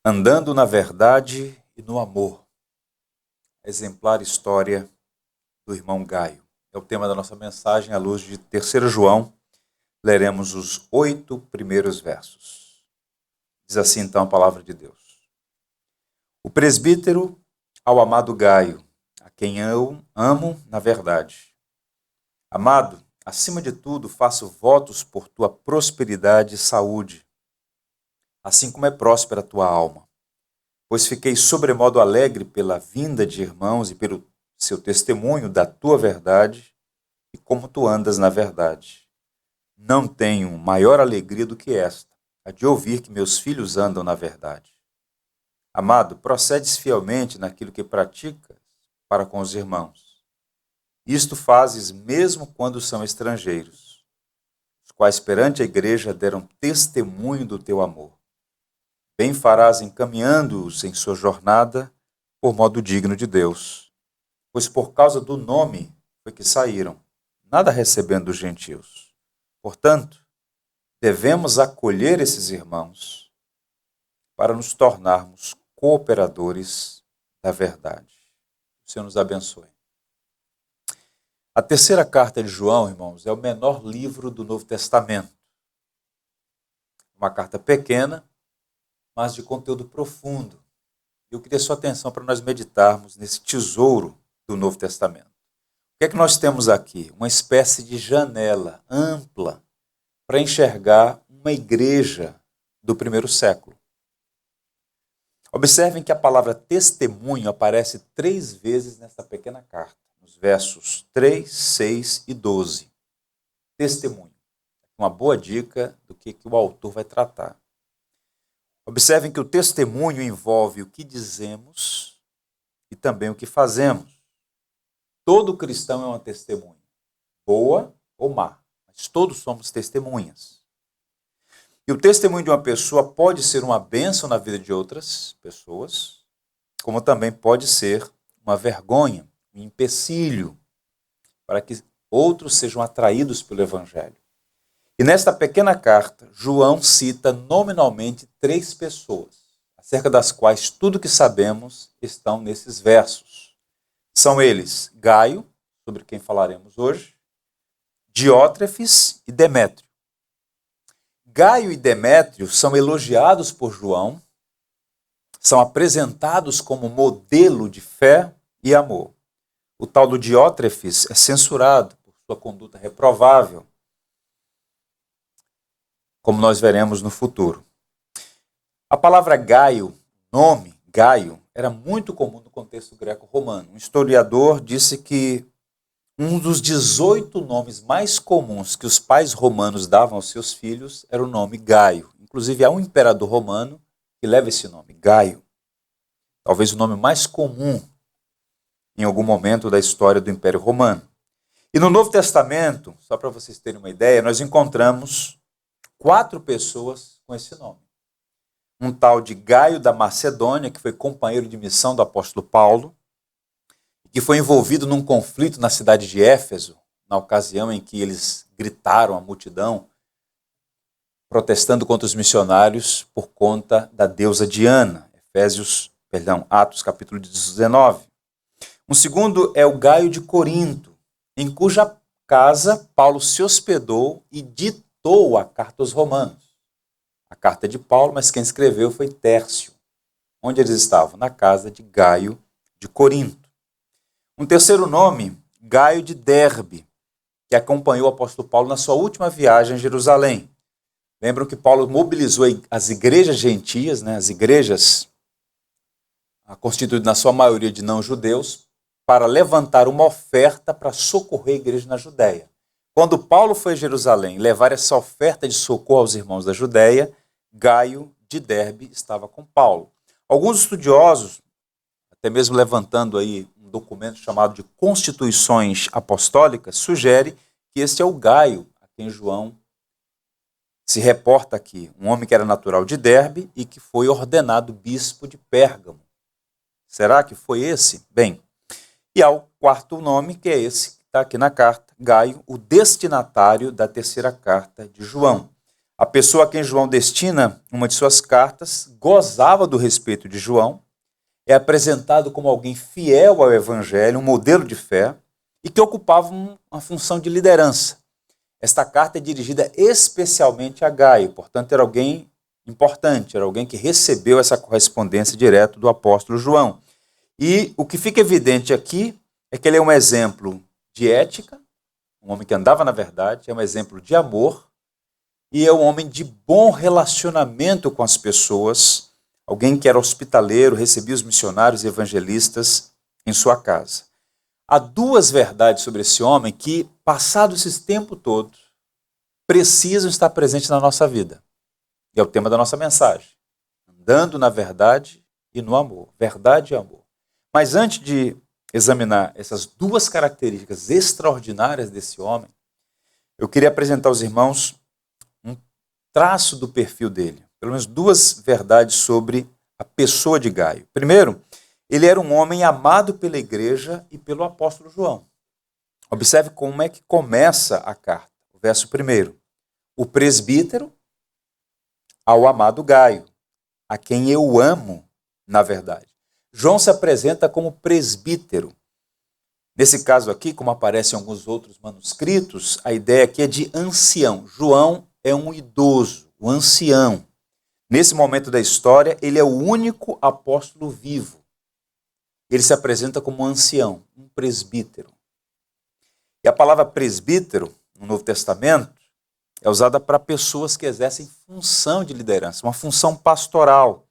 Andando na verdade e no amor. A exemplar história do irmão Gaio. É o tema da nossa mensagem à luz de 3 João. Leremos os 8 primeiros versos. Diz assim então a palavra de Deus. O presbítero ao amado Gaio, a quem eu amo na verdade. Amado, acima de tudo faço votos por tua prosperidade e saúde, assim como é próspera a tua alma. Pois fiquei sobremodo alegre pela vinda de irmãos e pelo seu testemunho da tua verdade e como tu andas na verdade. Não tenho maior alegria do que esta, a de ouvir que meus filhos andam na verdade. Amado, procedes fielmente naquilo que praticas para com os irmãos. Isto fazes mesmo quando são estrangeiros, os quais perante a igreja deram testemunho do teu amor. Bem farás encaminhando-os em sua jornada por modo digno de Deus, pois por causa do nome foi que saíram, nada recebendo dos gentios. Portanto, devemos acolher esses irmãos para nos tornarmos cooperadores da verdade. O Senhor nos abençoe. A 3ª carta de João, irmãos, é o menor livro do Novo Testamento. Uma carta pequena, mas de conteúdo profundo. Eu queria sua atenção para nós meditarmos nesse tesouro do Novo Testamento. O que é que nós temos aqui? Uma espécie de janela ampla para enxergar uma igreja do primeiro século. Observem que a palavra testemunho aparece 3 vezes nessa pequena carta, nos versos 3, 6 e 12. Testemunho. Uma boa dica do que o autor vai tratar. Observem que o testemunho envolve o que dizemos e também o que fazemos. Todo cristão é uma testemunha, boa ou má, mas todos somos testemunhas. E o testemunho de uma pessoa pode ser uma bênção na vida de outras pessoas, como também pode ser uma vergonha, um empecilho, para que outros sejam atraídos pelo Evangelho. E nesta pequena carta, João cita nominalmente 3 pessoas, acerca das quais tudo que sabemos estão nesses versos. São eles Gaio, sobre quem falaremos hoje, Diótrefes e Demétrio. Gaio e Demétrio são elogiados por João, são apresentados como modelo de fé e amor. O tal do Diótrefes é censurado por sua conduta reprovável, como nós veremos no futuro. A palavra Gaio, nome Gaio, era muito comum no contexto greco-romano. Um historiador disse que um dos 18 nomes mais comuns que os pais romanos davam aos seus filhos era o nome Gaio. Inclusive há um imperador romano que leva esse nome, Gaio. Talvez o nome mais comum em algum momento da história do Império Romano. E no Novo Testamento, só para vocês terem uma ideia, nós encontramos 4 pessoas com esse nome. Um tal de Gaio da Macedônia, que foi companheiro de missão do apóstolo Paulo, que foi envolvido num conflito na cidade de Éfeso, na ocasião em que eles gritaram à multidão, protestando contra os missionários por conta da deusa Diana. Atos capítulo 19. Um segundo é o Gaio de Corinto, em cuja casa Paulo se hospedou e ditou a carta aos romanos. A carta de Paulo, mas quem escreveu foi Tércio. Onde eles estavam? Na casa de Gaio de Corinto. Um terceiro nome, Gaio de Derbe, que acompanhou o apóstolo Paulo na sua última viagem a Jerusalém. Lembram que Paulo mobilizou as igrejas gentias, as igrejas constituídas na sua maioria de não-judeus, para levantar uma oferta para socorrer a igreja na Judéia. Quando Paulo foi a Jerusalém levar essa oferta de socorro aos irmãos da Judéia, Gaio de Derbe estava com Paulo. Alguns estudiosos, até mesmo levantando aí um documento chamado de Constituições Apostólicas, sugere que este é o Gaio a quem João se reporta aqui, um homem que era natural de Derbe e que foi ordenado bispo de Pérgamo. Será que foi esse? Bem, e há o 4º nome, que é esse que está aqui na carta, Gaio, o destinatário da 3ª carta de João. A pessoa a quem João destina uma de suas cartas gozava do respeito de João, é apresentado como alguém fiel ao evangelho, um modelo de fé, e que ocupava uma função de liderança. Esta carta é dirigida especialmente a Gaio, portanto era alguém importante, era alguém que recebeu essa correspondência direto do apóstolo João. E o que fica evidente aqui é que ele é um exemplo de ética, um homem que andava na verdade, é um exemplo de amor e é um homem de bom relacionamento com as pessoas, alguém que era hospitaleiro, recebia os missionários e evangelistas em sua casa. Há duas verdades sobre esse homem que, passado esse tempo todo, precisam estar presentes na nossa vida. E é o tema da nossa mensagem. Andando na verdade e no amor. Verdade e amor. Mas antes de examinar essas duas características extraordinárias desse homem, eu queria apresentar aos irmãos um traço do perfil dele. Pelo menos duas verdades sobre a pessoa de Gaio. Primeiro, ele era um homem amado pela igreja e pelo apóstolo João. Observe como é que começa a carta. O verso 1. O presbítero ao amado Gaio, a quem eu amo na verdade. João se apresenta como presbítero. Nesse caso aqui, como aparece em alguns outros manuscritos, a ideia aqui é de ancião. João é um idoso, um ancião. Nesse momento da história, ele é o único apóstolo vivo. Ele se apresenta como um ancião, um presbítero. E a palavra presbítero, no Novo Testamento, é usada para pessoas que exercem função de liderança, uma função pastoral,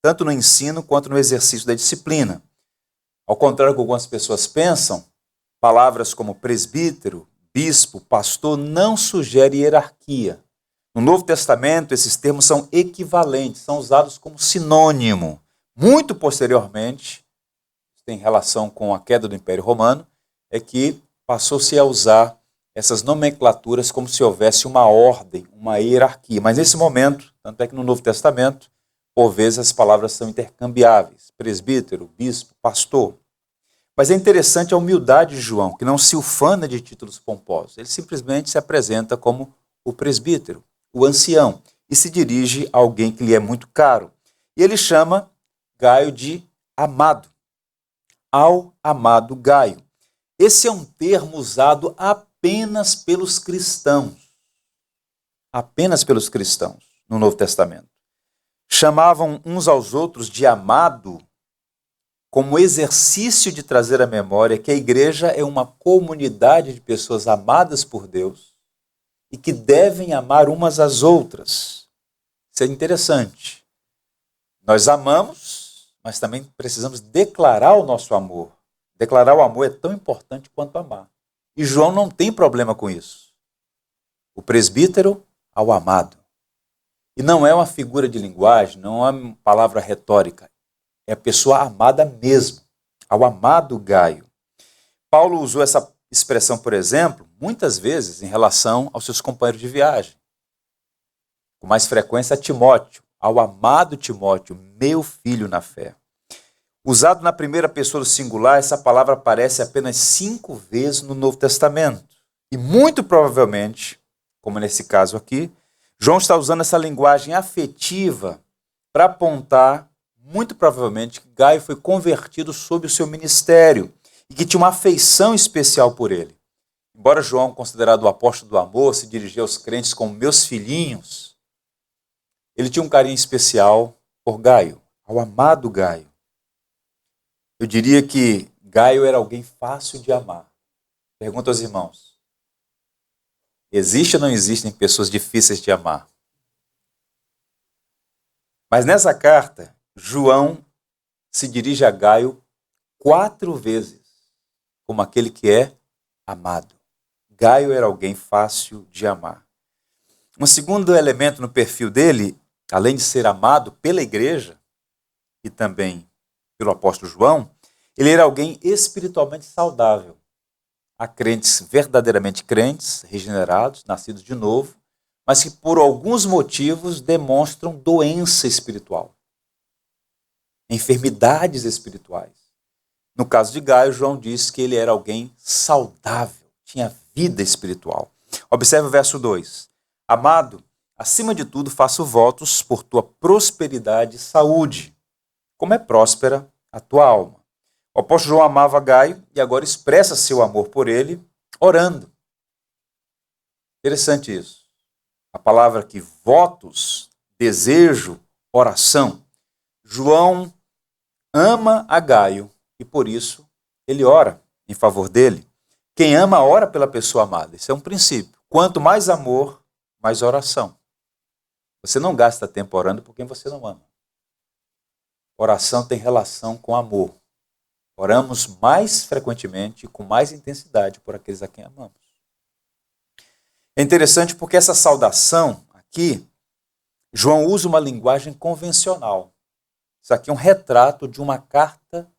tanto no ensino quanto no exercício da disciplina. Ao contrário do que algumas pessoas pensam, palavras como presbítero, bispo, pastor não sugerem hierarquia. No Novo Testamento, esses termos são equivalentes, são usados como sinônimo. Muito posteriormente, tem relação com a queda do Império Romano, é que passou-se a usar essas nomenclaturas como se houvesse uma ordem, uma hierarquia. Mas nesse momento, tanto é que no Novo Testamento, por vezes as palavras são intercambiáveis. Presbítero, bispo, pastor. Mas é interessante a humildade de João, que não se ufana de títulos pomposos. Ele simplesmente se apresenta como o presbítero, o ancião, e se dirige a alguém que lhe é muito caro. E ele chama Gaio de amado. Ao amado Gaio. Esse é um termo usado apenas pelos cristãos. Apenas pelos cristãos no Novo Testamento. Chamavam uns aos outros de amado como exercício de trazer à memória que a igreja é uma comunidade de pessoas amadas por Deus e que devem amar umas às outras. Isso é interessante. Nós amamos, mas também precisamos declarar o nosso amor. Declarar o amor é tão importante quanto amar. E João não tem problema com isso. O presbítero ao amado. E não é uma figura de linguagem, não é uma palavra retórica. É a pessoa amada mesmo, ao amado Gaio. Paulo usou essa expressão, por exemplo, muitas vezes em relação aos seus companheiros de viagem. Com mais frequência a Timóteo, ao amado Timóteo, meu filho na fé. Usado na primeira pessoa do singular, essa palavra aparece apenas 5 vezes no Novo Testamento. E muito provavelmente, como nesse caso aqui, João está usando essa linguagem afetiva para apontar, muito provavelmente, que Gaio foi convertido sob o seu ministério e que tinha uma afeição especial por ele. Embora João, considerado o apóstolo do amor, se dirigia aos crentes como meus filhinhos, ele tinha um carinho especial por Gaio, ao amado Gaio. Eu diria que Gaio era alguém fácil de amar. Pergunto aos irmãos, existe ou não existem pessoas difíceis de amar? Mas nessa carta, João se dirige a Gaio 4 vezes, como aquele que é amado. Gaio era alguém fácil de amar. Um segundo elemento no perfil dele, além de ser amado pela igreja e também pelo apóstolo João, ele era alguém espiritualmente saudável. Há crentes verdadeiramente crentes, regenerados, nascidos de novo, mas que por alguns motivos demonstram doença espiritual, enfermidades espirituais. No caso de Gaio, João diz que ele era alguém saudável, tinha vida espiritual. Observe o verso 2. Amado, acima de tudo, faço votos por tua prosperidade e saúde, como é próspera a tua alma. O apóstolo João amava Gaio e agora expressa seu amor por ele orando. Interessante isso. A palavra aqui, votos, desejo, oração. João ama a Gaio e por isso ele ora em favor dele. Quem ama, ora pela pessoa amada. Isso é um princípio. Quanto mais amor, mais oração. Você não gasta tempo orando por quem você não ama. Oração tem relação com amor. Oramos mais frequentemente e com mais intensidade por aqueles a quem amamos. É interessante porque essa saudação aqui, João usa uma linguagem convencional. Isso aqui é um retrato de uma carta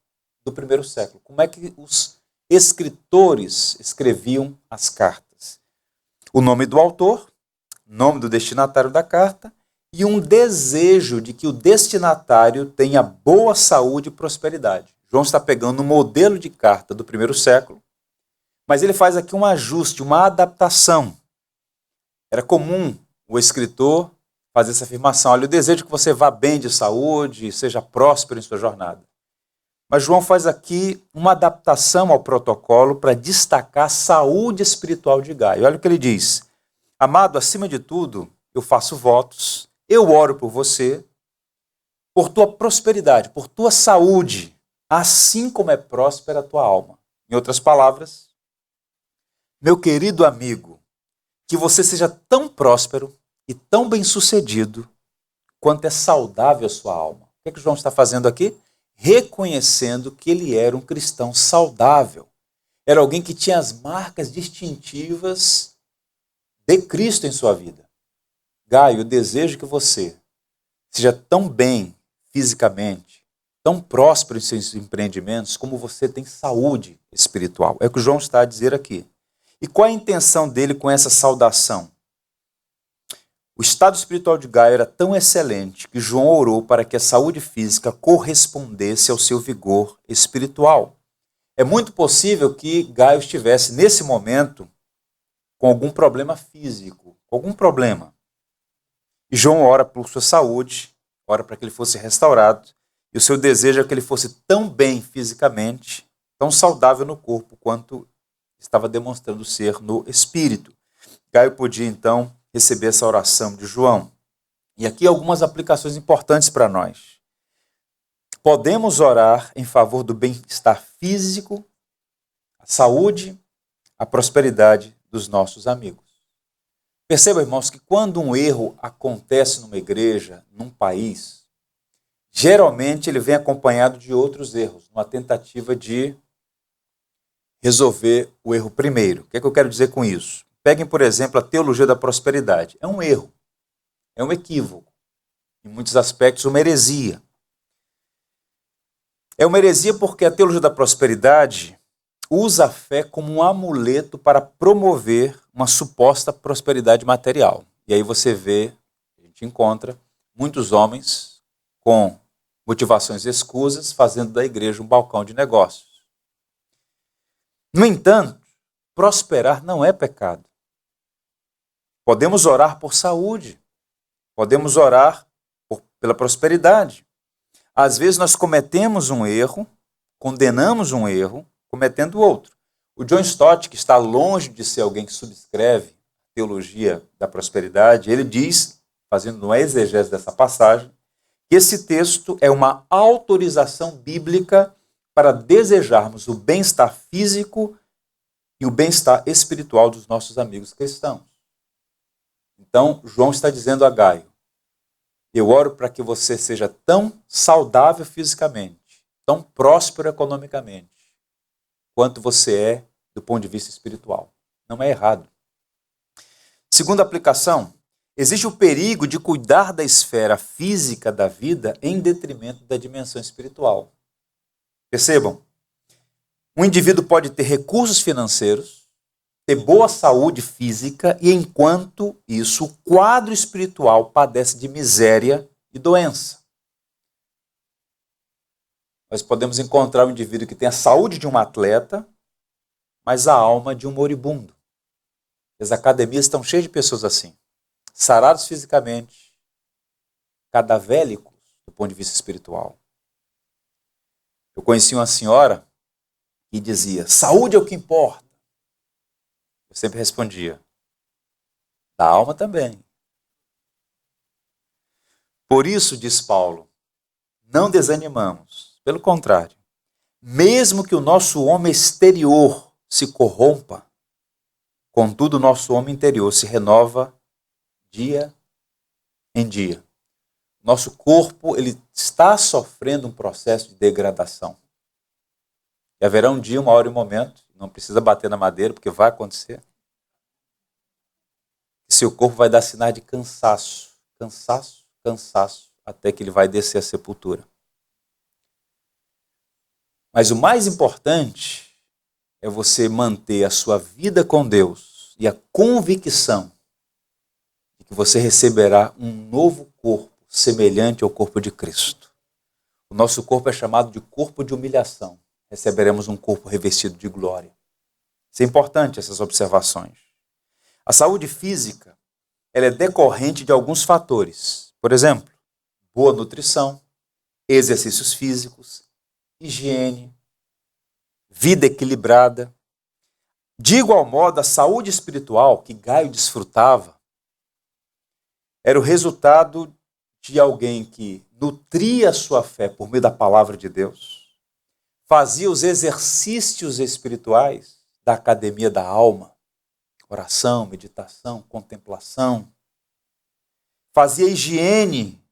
do primeiro século. Como é que os escritores escreviam as cartas? O nome do autor, nome do destinatário da carta e um desejo de que o destinatário tenha boa saúde e prosperidade. João está pegando um modelo de carta do primeiro século, mas ele faz aqui um ajuste, uma adaptação. Era comum o escritor fazer essa afirmação: olha, eu desejo que você vá bem de saúde, seja próspero em sua jornada. Mas João faz aqui uma adaptação ao protocolo para destacar a saúde espiritual de Gaio. Olha o que ele diz: amado, acima de tudo, eu faço votos, eu oro por você, por tua prosperidade, por tua saúde, assim como é próspera a tua alma. Em outras palavras, meu querido amigo, que você seja tão próspero e tão bem-sucedido quanto é saudável a sua alma. O que João está fazendo aqui? Reconhecendo que ele era um cristão saudável. Era alguém que tinha as marcas distintivas de Cristo em sua vida. Gaio, eu desejo que você seja tão bem fisicamente, tão próspero em seus empreendimentos, como você tem saúde espiritual. É o que João está a dizer aqui. E qual é a intenção dele com essa saudação? O estado espiritual de Gaio era tão excelente que João orou para que a saúde física correspondesse ao seu vigor espiritual. É muito possível que Gaio estivesse, nesse momento, com algum problema físico, algum problema. E João ora por sua saúde, ora para que ele fosse restaurado, e o seu desejo é que ele fosse tão bem fisicamente, tão saudável no corpo, quanto estava demonstrando ser no espírito. Gaio podia, então, receber essa oração de João. E aqui algumas aplicações importantes para nós. Podemos orar em favor do bem-estar físico, a saúde, a prosperidade dos nossos amigos. Perceba, irmãos, que quando um erro acontece numa igreja, num país, geralmente ele vem acompanhado de outros erros, uma tentativa de resolver o erro primeiro. O que é que eu quero dizer com isso? Peguem, por exemplo, a teologia da prosperidade. É um erro, é um equívoco, em muitos aspectos uma heresia. É uma heresia porque a teologia da prosperidade usa a fé como um amuleto para promover uma suposta prosperidade material. E aí você vê, a gente encontra muitos homens com motivações escusas fazendo da igreja um balcão de negócios. No entanto, prosperar não é pecado. Podemos orar por saúde, podemos orar pela prosperidade. Às vezes nós cometemos um erro, condenamos um erro, cometendo outro. O John Stott, que está longe de ser alguém que subscreve a teologia da prosperidade, ele diz, fazendo uma exegese dessa passagem, que esse texto é uma autorização bíblica para desejarmos o bem-estar físico e o bem-estar espiritual dos nossos amigos cristãos. Então, João está dizendo a Gaio: eu oro para que você seja tão saudável fisicamente, tão próspero economicamente, quanto você é do ponto de vista espiritual. Não é errado. Segunda aplicação, existe o perigo de cuidar da esfera física da vida em detrimento da dimensão espiritual. Percebam, um indivíduo pode ter recursos financeiros, ter boa saúde física e, enquanto isso, o quadro espiritual padece de miséria e doença. Nós podemos encontrar um indivíduo que tem a saúde de um atleta, mas a alma de um moribundo. As academias estão cheias de pessoas assim. sarados fisicamente, cadavélicos do ponto de vista espiritual. Eu conheci uma senhora que dizia, saúde é o que importa. Eu sempre respondia, da alma também. Por isso, diz Paulo, não desanimamos. Pelo contrário, mesmo que o nosso homem exterior se corrompa, contudo o nosso homem interior se renova dia em dia. Nosso corpo ele está sofrendo um processo de degradação. E haverá um dia, uma hora e um momento, não precisa bater na madeira, porque vai acontecer, que seu corpo vai dar sinais de cansaço, cansaço, cansaço, até que ele vai descer à sepultura. Mas o mais importante é você manter a sua vida com Deus e a convicção de que você receberá um novo corpo semelhante ao corpo de Cristo. O nosso corpo é chamado de corpo de humilhação. Receberemos um corpo revestido de glória. Isso é importante, essas observações. A saúde física ela é decorrente de alguns fatores. Por exemplo, boa nutrição, exercícios físicos, higiene, vida equilibrada. De igual modo, a saúde espiritual que Gaio desfrutava era o resultado de alguém que nutria a sua fé por meio da palavra de Deus, fazia os exercícios espirituais da academia da alma, oração, meditação, contemplação, fazia higiene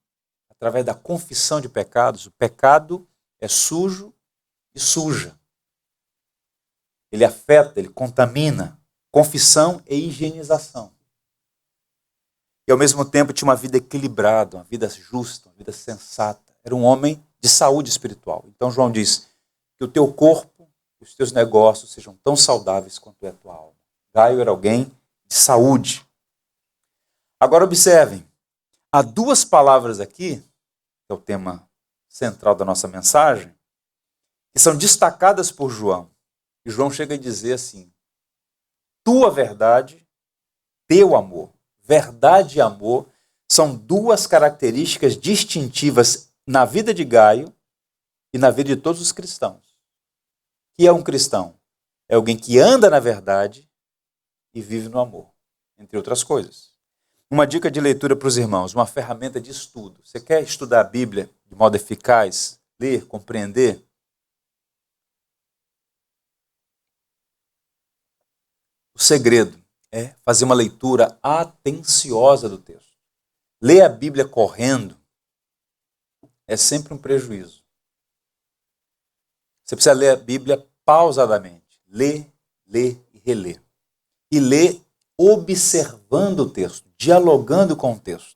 através da confissão de pecados. O pecado é sujo e suja. Ele afeta, ele contamina. Confissão e higienização. E ao mesmo tempo tinha uma vida equilibrada, uma vida justa, uma vida sensata. Era um homem de saúde espiritual. Então João diz que o teu corpo e os teus negócios sejam tão saudáveis quanto é a tua alma. Gaio era alguém de saúde. Agora observem, há duas palavras aqui, que é o tema central da nossa mensagem, que são destacadas por João. E João chega a dizer assim, tua verdade, teu amor. Verdade e amor são duas características distintivas na vida de Gaio e na vida de todos os cristãos. O que é um cristão? É alguém que anda na verdade e vive no amor, entre outras coisas. Uma dica de leitura para os irmãos, uma ferramenta de estudo. Você quer estudar a Bíblia de modo eficaz, ler, compreender? O segredo é fazer uma leitura atenciosa do texto. Ler a Bíblia correndo é sempre um prejuízo. Você precisa ler a Bíblia pausadamente. Ler, ler e reler. E ler observando o texto, dialogando com o texto.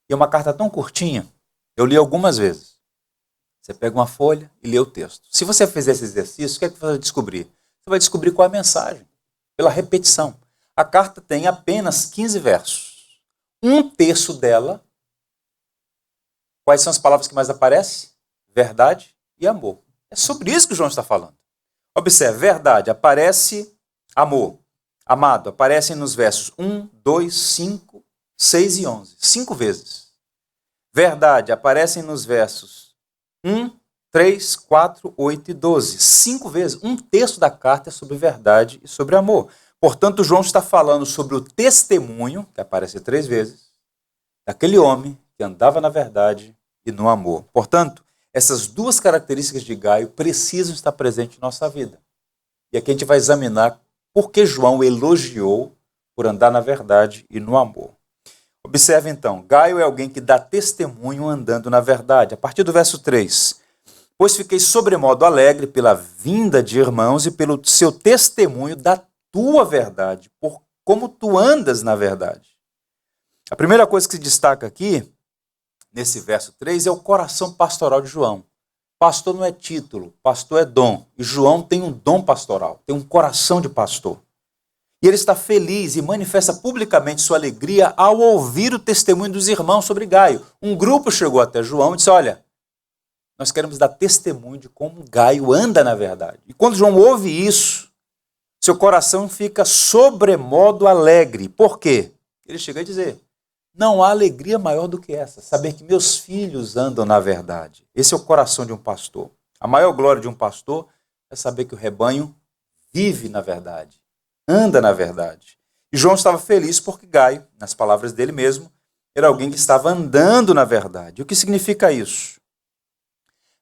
E é uma carta tão curtinha, eu li algumas vezes. Você pega uma folha e lê o texto. Se você fizer esse exercício, o que é que você vai descobrir? Você vai descobrir qual é a mensagem, pela repetição. A carta tem apenas 15 versos. Um terço dela, quais são as palavras que mais aparecem? Verdade e amor. É sobre isso que João está falando. Observe, verdade, aparece amor. Amado, aparecem nos versos 1, 2, 5, 6 e 11. 5 vezes. Verdade, aparecem nos versos 1, 3, 4, 8 e 12. 5 vezes. Um terço da carta é sobre verdade e sobre amor. Portanto, João está falando sobre o testemunho, que aparece 3 vezes, daquele homem que andava na verdade e no amor. Portanto, essas duas características de Gaio precisam estar presentes em nossa vida. E aqui a gente vai examinar por que João elogiou por andar na verdade e no amor. Observe então, Gaio é alguém que dá testemunho andando na verdade. A partir do verso 3, pois fiquei sobremodo alegre pela vinda de irmãos e pelo seu testemunho da tua verdade, por como tu andas na verdade. A primeira coisa que se destaca aqui, nesse verso 3, é o coração pastoral de João. Pastor não é título, pastor é dom. E João tem um dom pastoral, tem um coração de pastor. E ele está feliz e manifesta publicamente sua alegria ao ouvir o testemunho dos irmãos sobre Gaio. Um grupo chegou até João e disse, olha, nós queremos dar testemunho de como Gaio anda na verdade. E quando João ouve isso, seu coração fica sobremodo alegre. Por quê? Ele chega a dizer, Não há alegria maior do que essa, saber que meus filhos andam na verdade. Esse é o coração de um pastor. A maior glória de um pastor é saber que o rebanho vive na verdade, anda na verdade. E João estava feliz porque Gaio, nas palavras dele mesmo, era alguém que estava andando na verdade. O que significa isso?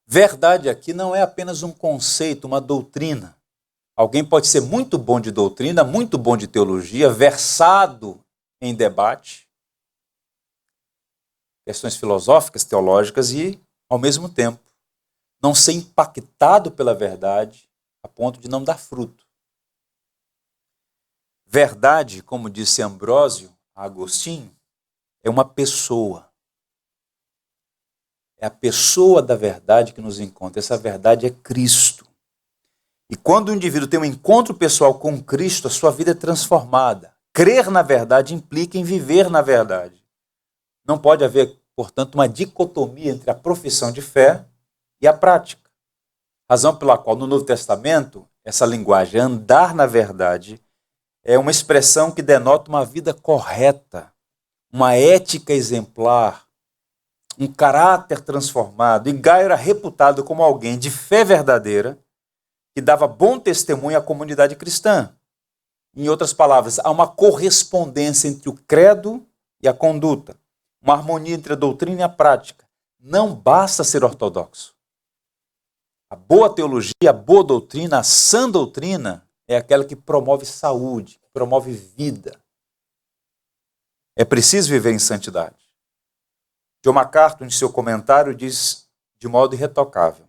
Verdade aqui não é apenas um conceito, uma doutrina. Alguém pode ser muito bom de doutrina, muito bom de teologia, versado em debate, questões filosóficas, teológicas e, ao mesmo tempo, não ser impactado pela verdade a ponto de não dar fruto. Verdade, como disse Ambrósio a Agostinho, é uma pessoa. É a pessoa da verdade que nos encontra. Essa verdade é Cristo. E quando o indivíduo tem um encontro pessoal com Cristo, a sua vida é transformada. Crer na verdade implica em viver na verdade. Não pode haver, portanto, uma dicotomia entre a profissão de fé e a prática. Razão pela qual, no Novo Testamento, essa linguagem, andar na verdade, é uma expressão que denota uma vida correta, uma ética exemplar, um caráter transformado. E Gaio era reputado como alguém de fé verdadeira, que dava bom testemunho à comunidade cristã. Em outras palavras, há uma correspondência entre o credo e a conduta, uma harmonia entre a doutrina e a prática. Não basta ser ortodoxo. A boa teologia, a boa doutrina, a sã doutrina é aquela que promove saúde, que promove vida. É preciso viver em santidade. John MacArthur, em seu comentário, diz de modo irretocável: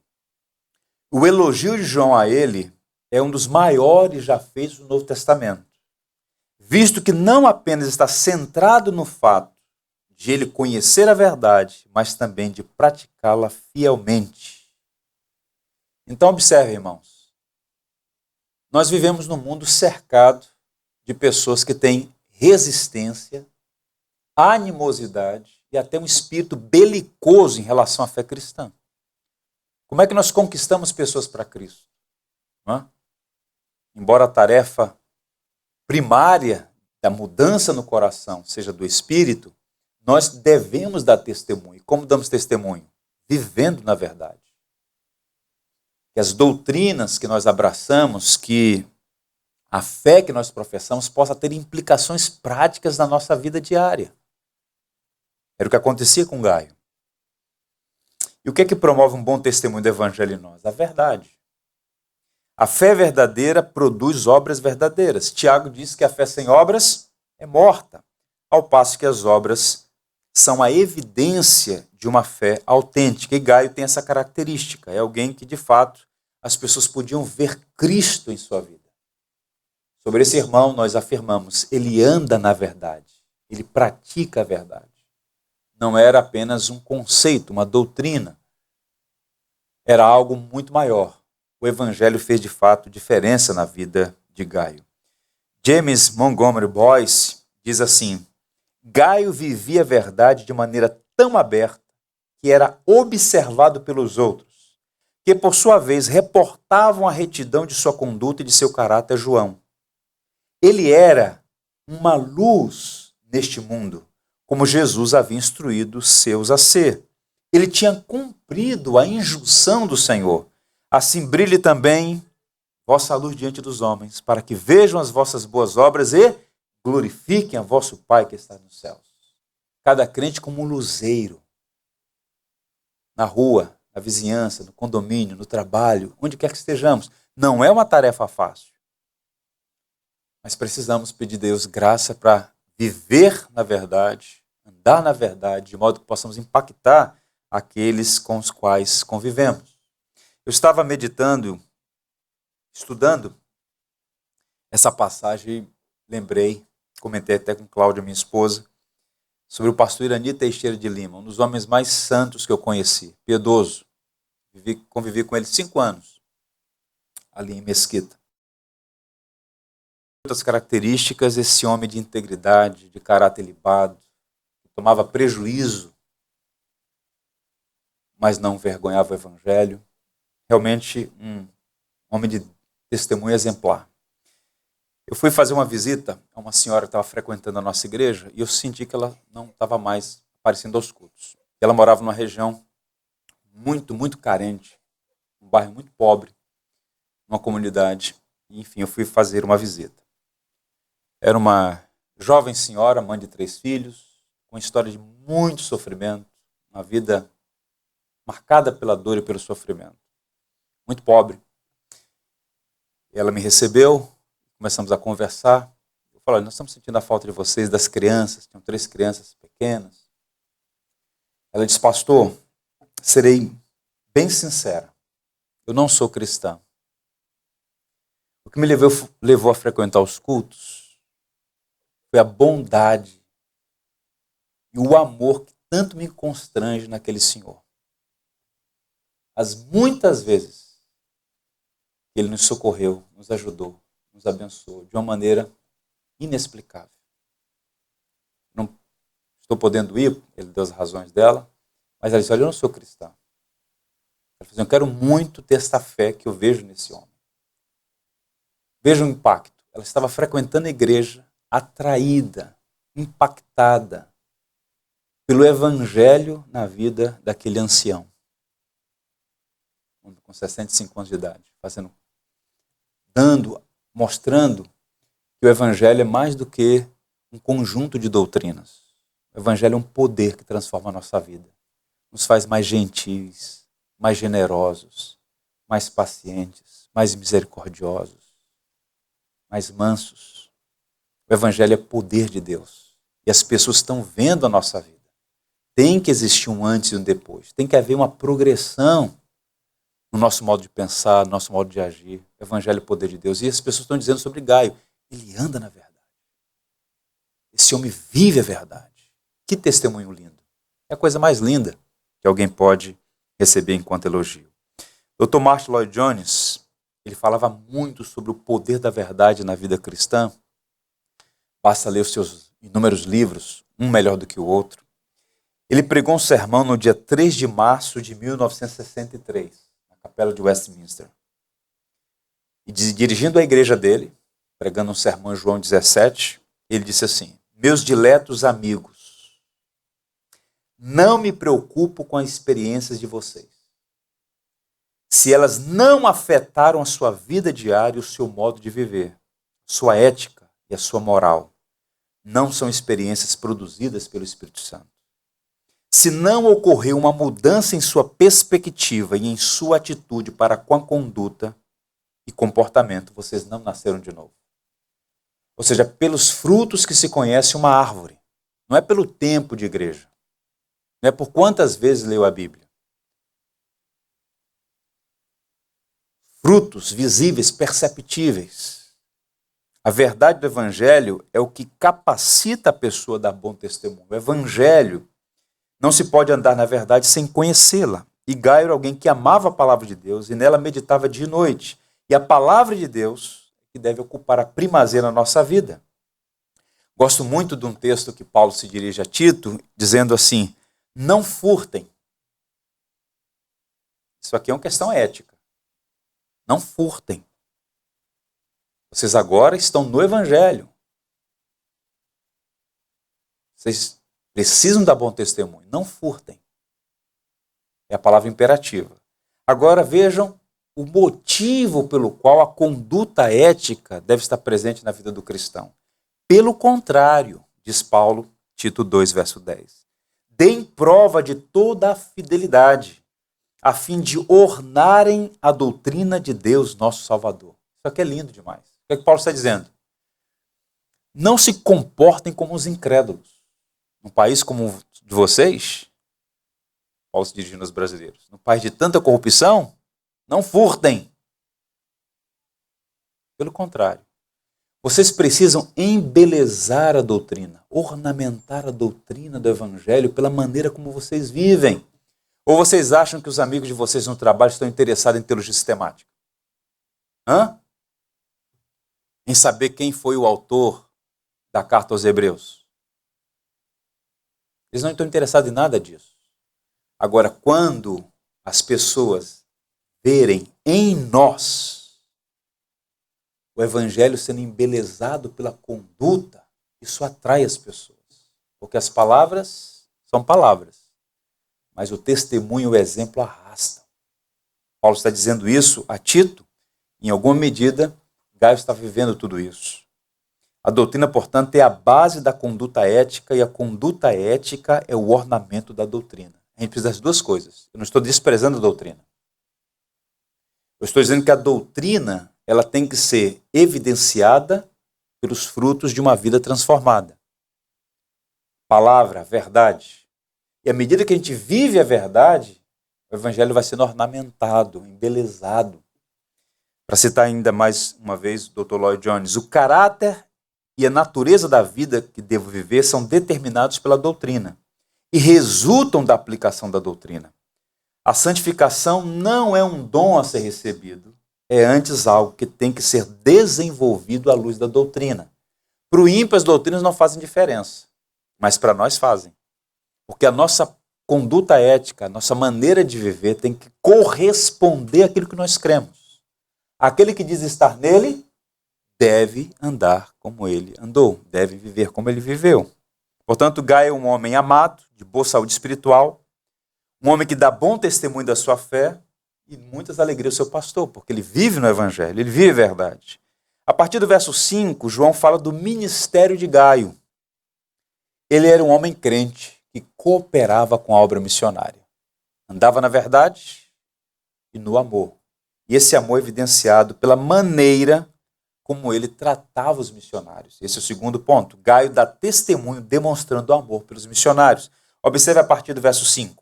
o elogio de João a ele é um dos maiores já feitos no Novo Testamento, visto que não apenas está centrado no fato de ele conhecer a verdade, mas também de praticá-la fielmente. Então, observe, irmãos, nós vivemos num mundo cercado de pessoas que têm resistência, animosidade e até um espírito belicoso em relação à fé cristã. Como é que nós conquistamos pessoas para Cristo? Embora a tarefa primária da mudança no coração seja do espírito, nós devemos dar testemunho. E como damos testemunho? Vivendo na verdade. Que as doutrinas que nós abraçamos, que a fé que nós professamos possa ter implicações práticas na nossa vida diária. Era o que acontecia com Gaio. E o que é que promove um bom testemunho do Evangelho em nós? A verdade. A fé verdadeira produz obras verdadeiras. Tiago diz que a fé sem obras é morta, ao passo que as obras são a evidência de uma fé autêntica. E Gaio tem essa característica. É alguém que, de fato, as pessoas podiam ver Cristo em sua vida. Sobre esse irmão, nós afirmamos, ele anda na verdade. Ele pratica a verdade. Não era apenas um conceito, uma doutrina. Era algo muito maior. O Evangelho fez, de fato, diferença na vida de Gaio. James Montgomery Boyce diz assim: Gaio vivia a verdade de maneira tão aberta que era observado pelos outros, que, por sua vez, reportavam a retidão de sua conduta e de seu caráter a João. Ele era uma luz neste mundo, como Jesus havia instruído os seus a ser. Ele tinha cumprido a injunção do Senhor. Assim brilhe também vossa luz diante dos homens, para que vejam as vossas boas obras e glorifiquem a vosso Pai que está nos céus. Cada crente como um luzeiro, na rua, na vizinhança, no condomínio, no trabalho, onde quer que estejamos. Não é uma tarefa fácil, mas precisamos pedir a Deus graça para viver na verdade, andar na verdade, de modo que possamos impactar aqueles com os quais convivemos. Eu estava meditando, estudando essa passagem, lembrei, comentei até com Cláudia, minha esposa, sobre o pastor Irani Teixeira de Lima, um dos homens mais santos que eu conheci, piedoso. Convivi com ele 5 anos, ali em Mesquita. Outras características, esse homem de integridade, de caráter ilibado, que tomava prejuízo, mas não vergonhava o evangelho. Realmente um homem de testemunho exemplar. Eu fui fazer uma visita a uma senhora que estava frequentando a nossa igreja e eu senti que ela não estava mais aparecendo aos cultos. Ela morava numa região muito, muito carente, um bairro muito pobre, uma comunidade. Enfim, eu fui fazer uma visita. Era uma jovem senhora, mãe de 3 filhos, com uma história de muito sofrimento, uma vida marcada pela dor e pelo sofrimento. Muito pobre. Ela me recebeu, começamos a conversar. Eu falei, nós estamos sentindo a falta de vocês, das crianças, tinham 3 crianças pequenas. Ela disse, pastor, serei bem sincera, eu não sou cristã. O que me levou a frequentar os cultos foi a bondade e o amor que tanto me constrange naquele senhor. As muitas vezes ele nos socorreu, nos ajudou, nos abençoou de uma maneira inexplicável. Não estou podendo ir, ele deu as razões dela, mas ela disse, olha, eu não sou cristã. Ela disse, eu quero muito ter esta fé que eu vejo nesse homem. Veja o impacto. Ela estava frequentando a igreja, atraída, impactada pelo evangelho na vida daquele ancião, com 65 anos de idade, mostrando que o evangelho é mais do que um conjunto de doutrinas. O evangelho é um poder que transforma a nossa vida. Nos faz mais gentis, mais generosos, mais pacientes, mais misericordiosos, mais mansos. O evangelho é poder de Deus. E as pessoas estão vendo a nossa vida. Tem que existir um antes e um depois. Tem que haver uma progressão no nosso modo de pensar, no nosso modo de agir. O evangelho é o poder de Deus. E as pessoas estão dizendo sobre Gaio, ele anda na verdade. Esse homem vive a verdade. Que testemunho lindo. É a coisa mais linda que alguém pode receber enquanto elogio. Dr. Martin Lloyd Jones, ele falava muito sobre o poder da verdade na vida cristã. Basta ler os seus inúmeros livros, um melhor do que o outro. Ele pregou um sermão no dia 3 de março de 1963, na capela de Westminster. E dirigindo a igreja dele, pregando um sermão em João 17, ele disse assim, meus diletos amigos, não me preocupo com as experiências de vocês. Se elas não afetaram a sua vida diária e o seu modo de viver, sua ética e a sua moral, não são experiências produzidas pelo Espírito Santo. Se não ocorreu uma mudança em sua perspectiva e em sua atitude para com a conduta e comportamento, vocês não nasceram de novo. Ou seja, pelos frutos que se conhece uma árvore. Não é pelo tempo de igreja. Não é por quantas vezes leu a Bíblia. Frutos visíveis, perceptíveis. A verdade do Evangelho é o que capacita a pessoa a dar bom testemunho. O Evangelho não se pode andar na verdade sem conhecê-la. E Gaio era alguém que amava a palavra de Deus e nela meditava dia e noite. E a palavra de Deus que deve ocupar a primazia na nossa vida. Gosto muito de um texto que Paulo se dirige a Tito, dizendo assim, não furtem. Isso aqui é uma questão ética. Não furtem. Vocês agora estão no Evangelho. Vocês precisam dar bom testemunho. Não furtem. É a palavra imperativa. Agora vejam o motivo pelo qual a conduta ética deve estar presente na vida do cristão. Pelo contrário, diz Paulo, Tito 2, verso 10. Deem prova de toda a fidelidade, a fim de ornarem a doutrina de Deus, nosso Salvador. Isso aqui é lindo demais. O que é que Paulo está dizendo? Não se comportem como os incrédulos. Num país como o de vocês, Paulo se dirigindo aos brasileiros, num país de tanta corrupção, não furtem. Pelo contrário. Vocês precisam embelezar a doutrina, ornamentar a doutrina do Evangelho pela maneira como vocês vivem. Ou vocês acham que os amigos de vocês no trabalho estão interessados em teologia sistemática? Em saber quem foi o autor da carta aos Hebreus? Eles não estão interessados em nada disso. Agora, quando as pessoas verem em nós o evangelho sendo embelezado pela conduta, isso atrai as pessoas. Porque as palavras são palavras, mas o testemunho e o exemplo arrastam. Paulo está dizendo isso a Tito. Em alguma medida, Gaio está vivendo tudo isso. A doutrina, portanto, é a base da conduta ética e a conduta ética é o ornamento da doutrina. A gente precisa das duas coisas. Eu não estou desprezando a doutrina. Eu estou dizendo que a doutrina ela tem que ser evidenciada pelos frutos de uma vida transformada. Palavra, verdade. E à medida que a gente vive a verdade, o evangelho vai sendo ornamentado, embelezado. Para citar ainda mais uma vez o Dr. Lloyd Jones, o caráter e a natureza da vida que devo viver são determinados pela doutrina e resultam da aplicação da doutrina. A santificação não é um dom a ser recebido, é antes algo que tem que ser desenvolvido à luz da doutrina. Para o ímpio, as doutrinas não fazem diferença, mas para nós fazem. Porque a nossa conduta ética, a nossa maneira de viver tem que corresponder àquilo que nós cremos. Aquele que diz estar nele deve andar como ele andou, deve viver como ele viveu. Portanto, Gaio é um homem amado, de boa saúde espiritual, um homem que dá bom testemunho da sua fé e muitas alegrias ao seu pastor, porque ele vive no evangelho, ele vive a verdade. A partir do verso 5, João fala do ministério de Gaio. Ele era um homem crente que cooperava com a obra missionária. Andava na verdade e no amor. E esse amor é evidenciado pela maneira como ele tratava os missionários. Esse é o segundo ponto. Gaio dá testemunho demonstrando amor pelos missionários. Observe a partir do verso 5.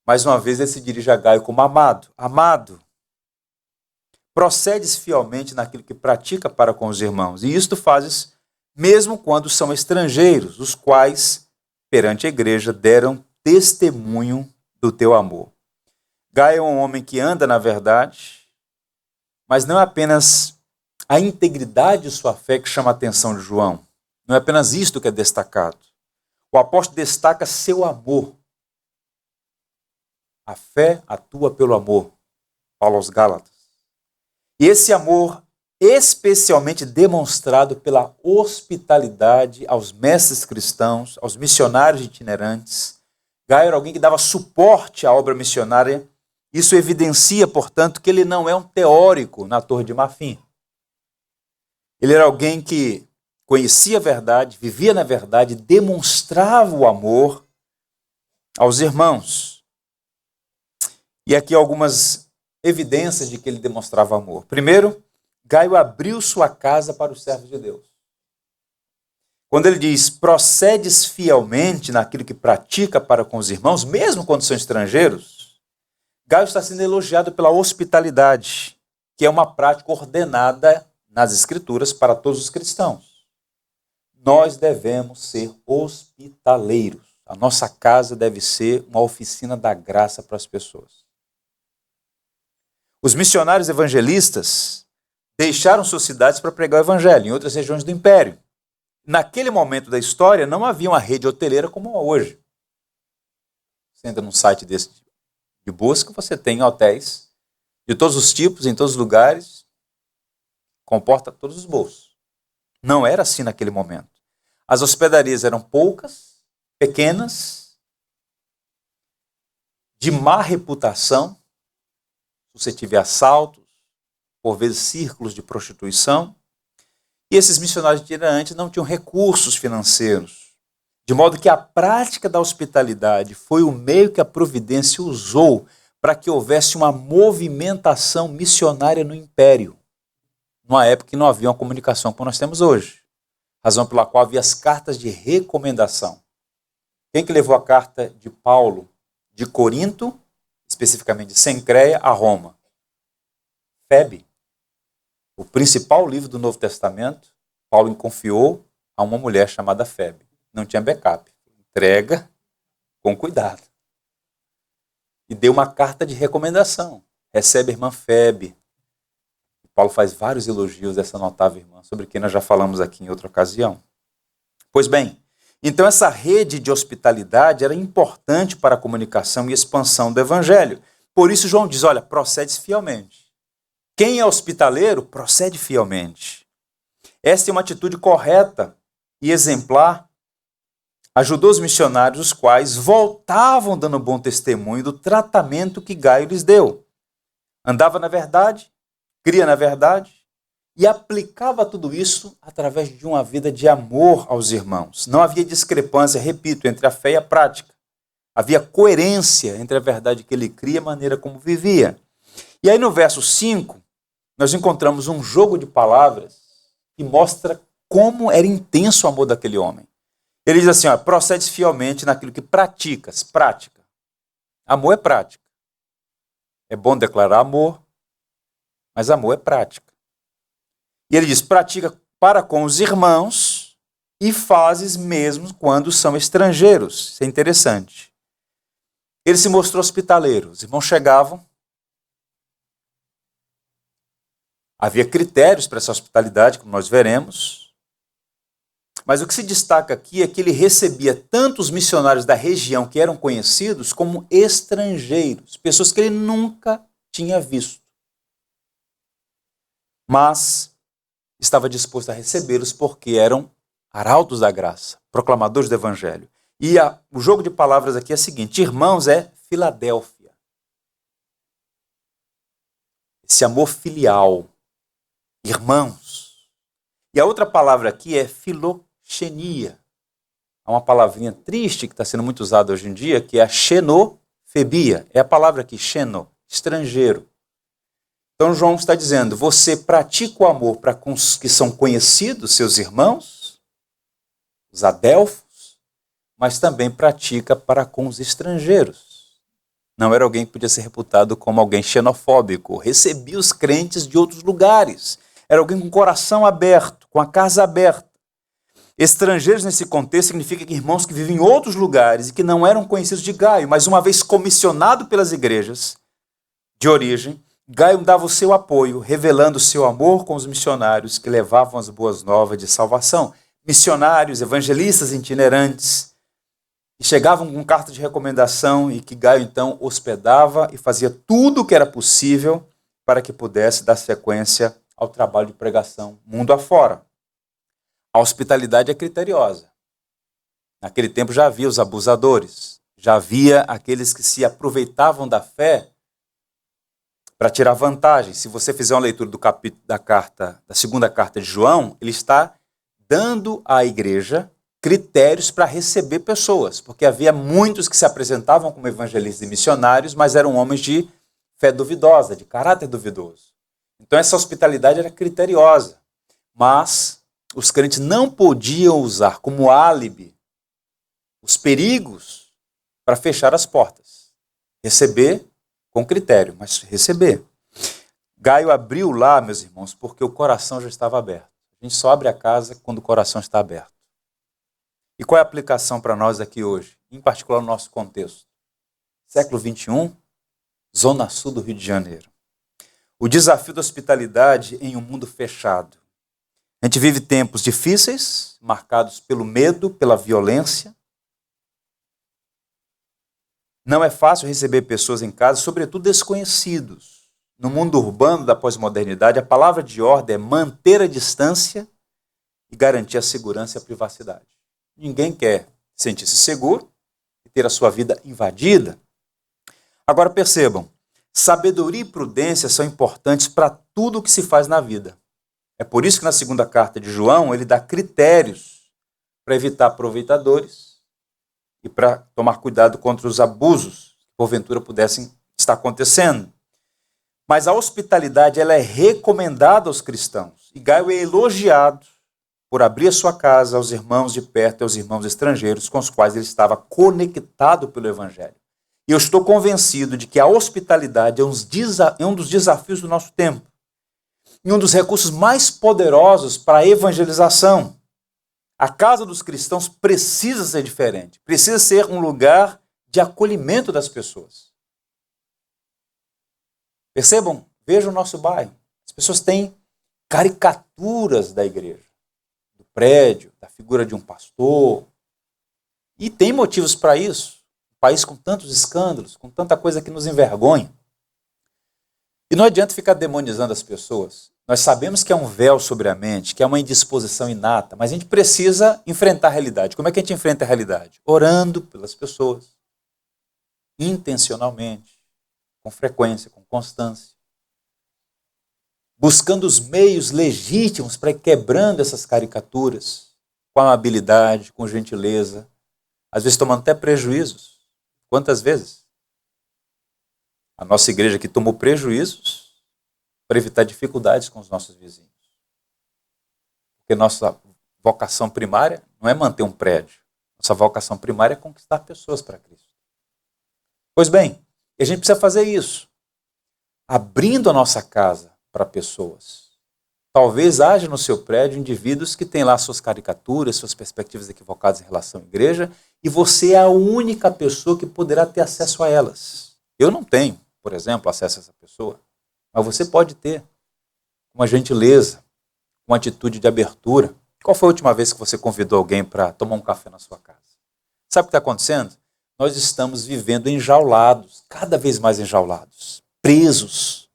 Mais uma vez ele se dirige a Gaio como amado. Amado, procedes fielmente naquilo que pratica para com os irmãos. E isto fazes mesmo quando são estrangeiros, os quais, perante a igreja, deram testemunho do teu amor. Gaio é um homem que anda na verdade, mas não é apenas a integridade de sua fé que chama a atenção de João. Não é apenas isto que é destacado. O apóstolo destaca seu amor. A fé atua pelo amor. Paulo aos Gálatas. E esse amor especialmente demonstrado pela hospitalidade aos mestres cristãos, aos missionários itinerantes. Gaio era alguém que dava suporte à obra missionária. Isso evidencia, portanto, que ele não é um teórico na Torre de Marfim. Ele era alguém que conhecia a verdade, vivia na verdade, demonstrava o amor aos irmãos. E aqui algumas evidências de que ele demonstrava amor. Primeiro, Gaio abriu sua casa para os servos de Deus. Quando ele diz, procedes fielmente naquilo que pratica para com os irmãos, mesmo quando são estrangeiros, Gaio está sendo elogiado pela hospitalidade, que é uma prática ordenada nas Escrituras para todos os cristãos. Nós devemos ser hospitaleiros. A nossa casa deve ser uma oficina da graça para as pessoas. Os missionários evangelistas deixaram suas cidades para pregar o evangelho em outras regiões do império. Naquele momento da história, não havia uma rede hoteleira como hoje. Você entra num site desse de busca, você tem hotéis de todos os tipos, em todos os lugares, comporta todos os bolsos. Não era assim naquele momento. As hospedarias eram poucas, pequenas, de má reputação, suscetível a assaltos, por vezes círculos de prostituição. E esses missionários itinerantes não tinham recursos financeiros. De modo que a prática da hospitalidade foi o meio que a providência usou para que houvesse uma movimentação missionária no império. Numa época que não havia uma comunicação como nós temos hoje. Razão pela qual havia as cartas de recomendação. Quem que levou a carta de Paulo de Corinto, especificamente de Cencreia, a Roma? Febe. O principal livro do Novo Testamento, Paulo confiou a uma mulher chamada Febe. Não tinha backup. Entrega com cuidado. E deu uma carta de recomendação. Recebe a irmã Febe. Paulo faz vários elogios dessa notável irmã, sobre quem nós já falamos aqui em outra ocasião. Pois bem, então essa rede de hospitalidade era importante para a comunicação e expansão do evangelho. Por isso João diz, olha, procede fielmente. Quem é hospitaleiro, procede fielmente. Esta é uma atitude correta e exemplar. Ajudou os missionários, os quais voltavam dando bom testemunho do tratamento que Gaio lhes deu. Andava na verdade, cria na verdade e aplicava tudo isso através de uma vida de amor aos irmãos. Não havia discrepância, repito, entre a fé e a prática. Havia coerência entre a verdade que ele cria e a maneira como vivia. E aí no verso 5, nós encontramos um jogo de palavras que mostra como era intenso o amor daquele homem. Ele diz assim, procedes fielmente naquilo que praticas. Prática. Amor é prática. É bom declarar amor, mas amor é prática. E ele diz, pratica para com os irmãos e fazes mesmo quando são estrangeiros. Isso é interessante. Ele se mostrou hospitaleiro. Os irmãos chegavam. Havia critérios para essa hospitalidade, como nós veremos. Mas o que se destaca aqui é que ele recebia tanto os missionários da região que eram conhecidos como estrangeiros, pessoas que ele nunca tinha visto. Mas estava disposto a recebê-los porque eram arautos da graça, proclamadores do evangelho. E o jogo de palavras aqui é o seguinte, irmãos é Filadélfia. Esse amor filial, irmãos. E a outra palavra aqui é filoxenia. É uma palavrinha triste que está sendo muito usada hoje em dia, que é a xenofobia. É a palavra aqui, xeno, estrangeiro. Então João está dizendo, você pratica o amor para com os que são conhecidos, seus irmãos, os adelfos, mas também pratica para com os estrangeiros. Não era alguém que podia ser reputado como alguém xenofóbico. Recebia os crentes de outros lugares. Era alguém com o coração aberto, com a casa aberta. Estrangeiros nesse contexto significa que irmãos que vivem em outros lugares e que não eram conhecidos de Gaio, mas uma vez comissionado pelas igrejas de origem, Gaio dava o seu apoio, revelando o seu amor com os missionários que levavam as boas novas de salvação. Missionários, evangelistas itinerantes, que chegavam com carta de recomendação e que Gaio então hospedava e fazia tudo o que era possível para que pudesse dar sequência ao trabalho de pregação mundo afora. A hospitalidade é criteriosa. Naquele tempo já havia os abusadores, já havia aqueles que se aproveitavam da fé para tirar vantagem. Se você fizer uma leitura do capítulo da segunda carta de João, ele está dando à igreja critérios para receber pessoas, porque havia muitos que se apresentavam como evangelistas e missionários, mas eram homens de fé duvidosa, de caráter duvidoso. Então essa hospitalidade era criteriosa, mas os crentes não podiam usar como álibi os perigos para fechar as portas. Receber com critério, mas receber. Gaio abriu lá, meus irmãos, porque o coração já estava aberto. A gente só abre a casa quando o coração está aberto. E qual é a aplicação para nós aqui hoje? Em particular no nosso contexto. Século XXI, Zona Sul do Rio de Janeiro. O desafio da hospitalidade em um mundo fechado. A gente vive tempos difíceis, marcados pelo medo, pela violência. Não é fácil receber pessoas em casa, sobretudo desconhecidos. No mundo urbano da pós-modernidade, a palavra de ordem é manter a distância e garantir a segurança e a privacidade. Ninguém quer sentir-se seguro e ter a sua vida invadida. Agora percebam, sabedoria e prudência são importantes para tudo o que se faz na vida. É por isso que na segunda carta de João ele dá critérios para evitar aproveitadores e para tomar cuidado contra os abusos que porventura pudessem estar acontecendo. Mas a hospitalidade ela é recomendada aos cristãos. E Gaio é elogiado por abrir a sua casa aos irmãos de perto e aos irmãos estrangeiros com os quais ele estava conectado pelo Evangelho. E eu estou convencido de que a hospitalidade é um dos desafios do nosso tempo. E um dos recursos mais poderosos para a evangelização. A casa dos cristãos precisa ser diferente. Precisa ser um lugar de acolhimento das pessoas. Percebam? Vejam o nosso bairro. As pessoas têm caricaturas da igreja, do prédio, da figura de um pastor. E tem motivos para isso. Um país com tantos escândalos, com tanta coisa que nos envergonha. E não adianta ficar demonizando as pessoas. Nós sabemos que é um véu sobre a mente, que é uma indisposição inata, mas a gente precisa enfrentar a realidade. Como é que a gente enfrenta a realidade? Orando pelas pessoas, intencionalmente, com frequência, com constância. Buscando os meios legítimos para ir quebrando essas caricaturas, com amabilidade, com gentileza, às vezes tomando até prejuízos. Quantas vezes? A nossa igreja aqui tomou prejuízos para evitar dificuldades com os nossos vizinhos. Porque nossa vocação primária não é manter um prédio. Nossa vocação primária é conquistar pessoas para Cristo. Pois bem, a gente precisa fazer isso. Abrindo a nossa casa para pessoas. Talvez haja no seu prédio indivíduos que têm lá suas caricaturas, suas perspectivas equivocadas em relação à igreja, e você é a única pessoa que poderá ter acesso a elas. Eu não tenho, por exemplo, acesso a essa pessoa, mas você pode ter, com uma gentileza, uma atitude de abertura. Qual foi a última vez que você convidou alguém para tomar um café na sua casa? Sabe o que está acontecendo? Nós estamos vivendo enjaulados, cada vez mais enjaulados, presos.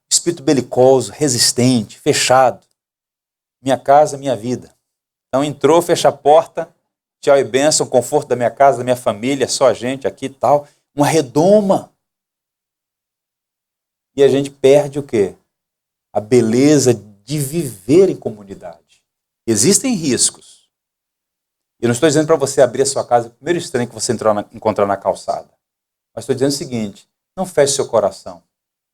Espírito belicoso, resistente, fechado. Minha casa, minha vida. Então entrou, fecha a porta, tchau e bênção, conforto da minha casa, da minha família, só a gente aqui e tal. Uma redoma. E a gente perde o quê? A beleza de viver em comunidade. Existem riscos. Eu não estou dizendo para você abrir a sua casa no primeiro estranho que você encontrar na calçada. Mas estou dizendo o seguinte, não feche seu coração.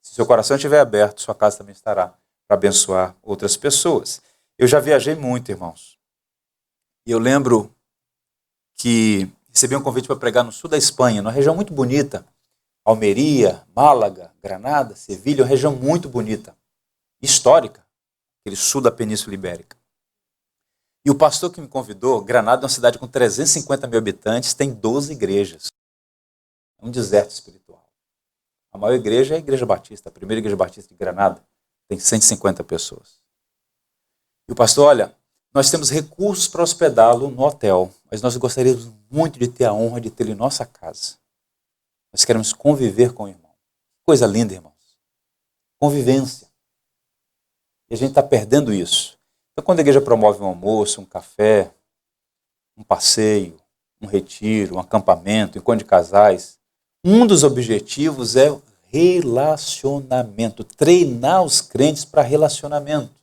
Se seu coração estiver aberto, sua casa também estará para abençoar outras pessoas. Eu já viajei muito, irmãos. E eu lembro que recebi um convite para pregar no sul da Espanha, numa região muito bonita. Almeria, Málaga, Granada, Sevilha, uma região muito bonita, histórica, aquele sul da Península Ibérica. E o pastor que me convidou, Granada é uma cidade com 350 mil habitantes, tem 12 igrejas. É um deserto espiritual. A maior igreja é a Igreja Batista, a primeira Igreja Batista de Granada, tem 150 pessoas. E o pastor, olha, nós temos recursos para hospedá-lo no hotel, mas nós gostaríamos muito de ter a honra de tê-lo em nossa casa. Nós queremos conviver com o irmão. Coisa linda, irmãos. Convivência. E a gente está perdendo isso. Então, quando a igreja promove um almoço, um café, um passeio, um retiro, um acampamento, um encontro de casais, um dos objetivos é o relacionamento, treinar os crentes para relacionamento,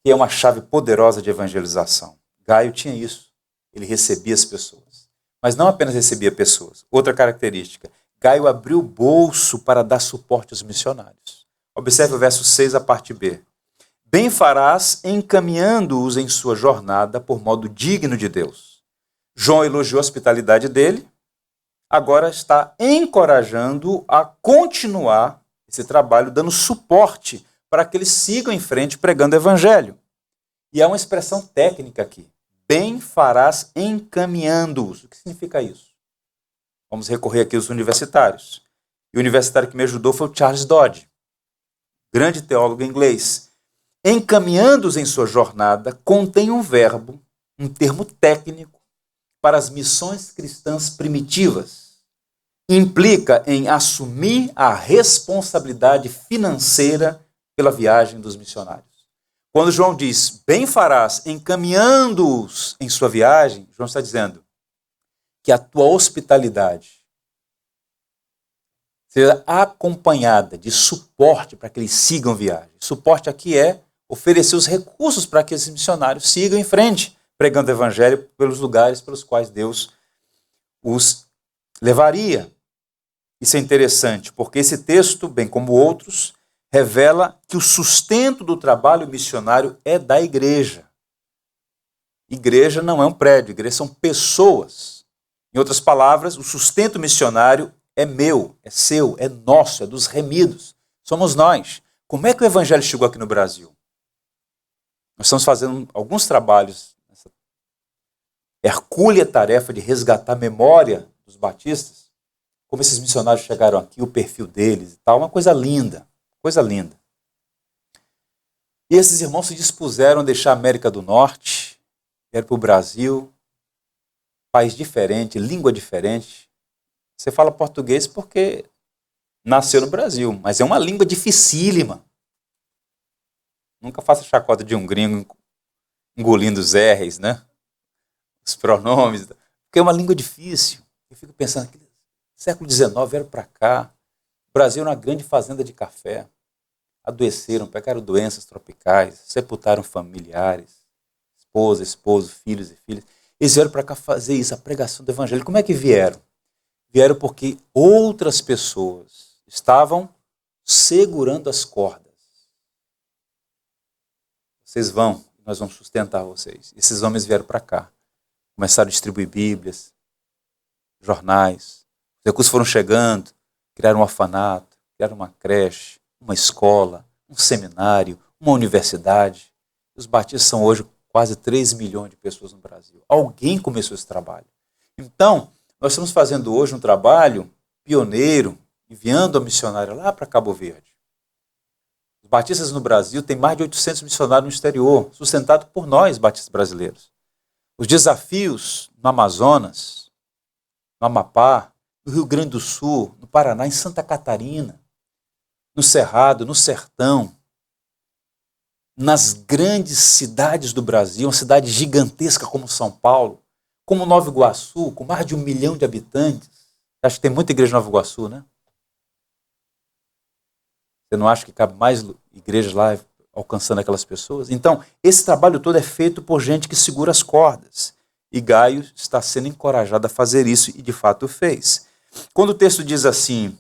que é uma chave poderosa de evangelização. Gaio tinha isso, ele recebia as pessoas, mas não apenas recebia pessoas. Outra característica, Gaio abriu o bolso para dar suporte aos missionários. Observe o verso 6, a parte B. Bem farás encaminhando-os em sua jornada por modo digno de Deus. João elogiou a hospitalidade dele, agora está encorajando a continuar esse trabalho, dando suporte para que eles sigam em frente pregando o evangelho. E há uma expressão técnica aqui. Bem farás encaminhando-os. O que significa isso? Vamos recorrer aqui aos universitários. E o universitário que me ajudou foi o Charles Dodd, grande teólogo inglês. Encaminhando-os em sua jornada contém um verbo, um termo técnico, para as missões cristãs primitivas. Implica em assumir a responsabilidade financeira pela viagem dos missionários. Quando João diz, bem farás encaminhando-os em sua viagem, João está dizendo que a tua hospitalidade seja acompanhada de suporte para que eles sigam viagem. Suporte aqui é oferecer os recursos para que esses missionários sigam em frente, pregando o evangelho pelos lugares pelos quais Deus os levaria. Isso é interessante, porque esse texto, bem como outros, revela que o sustento do trabalho missionário é da igreja. Igreja não é um prédio, igreja são pessoas. Em outras palavras, o sustento missionário é meu, é seu, é nosso, é dos remidos. Somos nós. Como é que o evangelho chegou aqui no Brasil? Nós estamos fazendo alguns trabalhos, essa hercúlea tarefa de resgatar a memória dos batistas, como esses missionários chegaram aqui, o perfil deles e tal, uma coisa linda, coisa linda. E esses irmãos se dispuseram a deixar a América do Norte, vieram para o Brasil, país diferente, língua diferente. Você fala português porque nasceu no Brasil, mas é uma língua dificílima. Nunca faça chacota de um gringo engolindo os R's, né? Os pronomes. Porque é uma língua difícil. Eu fico pensando, século XIX vieram para cá. O Brasil era uma grande fazenda de café. Adoeceram, pegaram doenças tropicais, sepultaram familiares, esposo, filhos e filhas. Eles vieram para cá fazer isso, a pregação do evangelho. Como é que vieram? Vieram porque outras pessoas estavam segurando as cordas. Vocês vão, nós vamos sustentar vocês. Esses homens vieram para cá. Começaram a distribuir bíblias, jornais. Os recursos foram chegando, criaram um orfanato, criaram uma creche, uma escola, um seminário, uma universidade. Os batistas são hoje quase 3 milhões de pessoas no Brasil. Alguém começou esse trabalho. Então, nós estamos fazendo hoje um trabalho pioneiro, enviando a missionária lá para Cabo Verde. Os batistas no Brasil têm mais de 800 missionários no exterior, sustentado por nós, batistas brasileiros. Os desafios no Amazonas, no Amapá, no Rio Grande do Sul, no Paraná, em Santa Catarina, no Cerrado, no Sertão, nas grandes cidades do Brasil, uma cidade gigantesca como São Paulo, como Nova Iguaçu, com mais de 1 milhão de habitantes. Acho que tem muita igreja em Nova Iguaçu, né? Você não acha que cabe mais igrejas lá alcançando aquelas pessoas? Então, esse trabalho todo é feito por gente que segura as cordas. E Gaio está sendo encorajado a fazer isso e de fato fez. Quando o texto diz assim,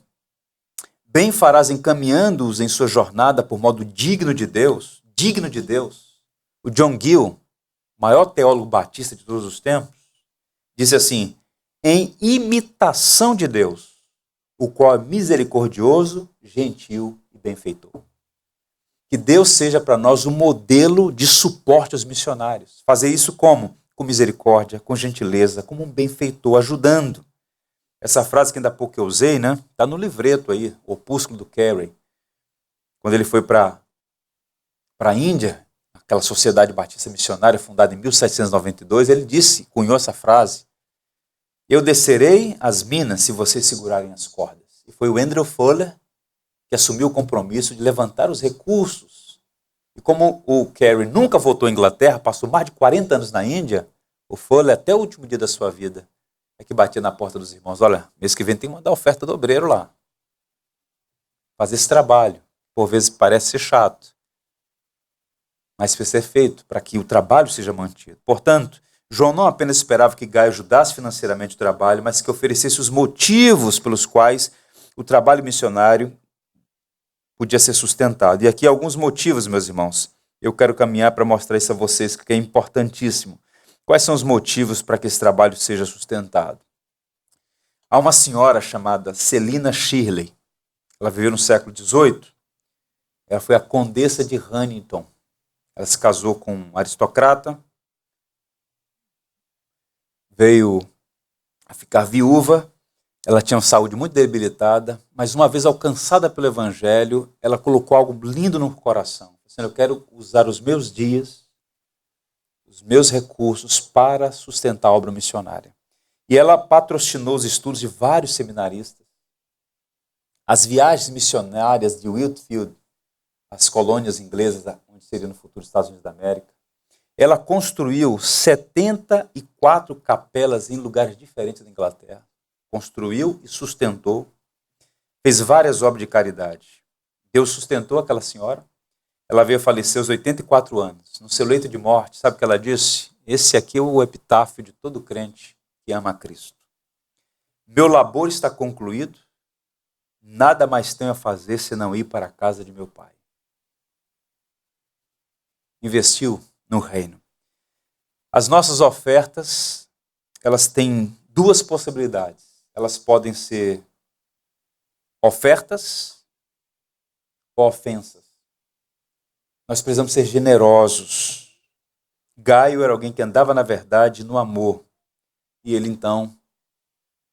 bem farás encaminhando-os em sua jornada por modo digno de Deus, o John Gill, maior teólogo batista de todos os tempos, disse assim, em imitação de Deus, o qual é misericordioso, gentil e benfeitor. Que Deus seja para nós um modelo de suporte aos missionários. Fazer isso como? Com misericórdia, com gentileza, como um benfeitor, ajudando. Essa frase que ainda há pouco eu usei, né? Está no livreto aí, o Opúsculo do Carey. Quando ele foi para a Índia, aquela sociedade batista missionária fundada em 1792, ele disse, cunhou essa frase, eu descerei as minas se vocês segurarem as cordas. E foi o Andrew Fuller que assumiu o compromisso de levantar os recursos. E como o Carey nunca voltou à Inglaterra, passou mais de 40 anos na Índia, o Fuller, até o último dia da sua vida, é que batia na porta dos irmãos, olha, mês que vem tem que mandar oferta do obreiro lá. Fazer esse trabalho, por vezes parece ser chato, mas precisa ser feito para que o trabalho seja mantido. Portanto, João não apenas esperava que Gaio ajudasse financeiramente o trabalho, mas que oferecesse os motivos pelos quais o trabalho missionário podia ser sustentado. E aqui alguns motivos, meus irmãos. Eu quero caminhar para mostrar isso a vocês, que é importantíssimo. Quais são os motivos para que esse trabalho seja sustentado? Há uma senhora chamada Celina Shirley. Ela viveu no século XVIII. Ela foi a condessa de Huntington. Ela se casou com um aristocrata, veio a ficar viúva, ela tinha uma saúde muito debilitada, mas uma vez alcançada pelo Evangelho, ela colocou algo lindo no coração. Assim, eu quero usar os meus dias, os meus recursos para sustentar a obra missionária. E ela patrocinou os estudos de vários seminaristas, as viagens missionárias de Whitfield, as colônias inglesas, onde seria no futuro Estados Unidos da América. Ela construiu 74 capelas em lugares diferentes da Inglaterra. Construiu e sustentou. Fez várias obras de caridade. Deus sustentou aquela senhora. Ela veio a falecer aos 84 anos. No seu leito de morte, sabe o que ela disse? Esse aqui é o epitáfio de todo crente que ama a Cristo. Meu labor está concluído. Nada mais tenho a fazer senão ir para a casa de meu pai. Investiu no reino. As nossas ofertas, elas têm duas possibilidades. Elas podem ser ofertas ou ofensas. Nós precisamos ser generosos. Gaio era alguém que andava na verdade, no amor. E ele então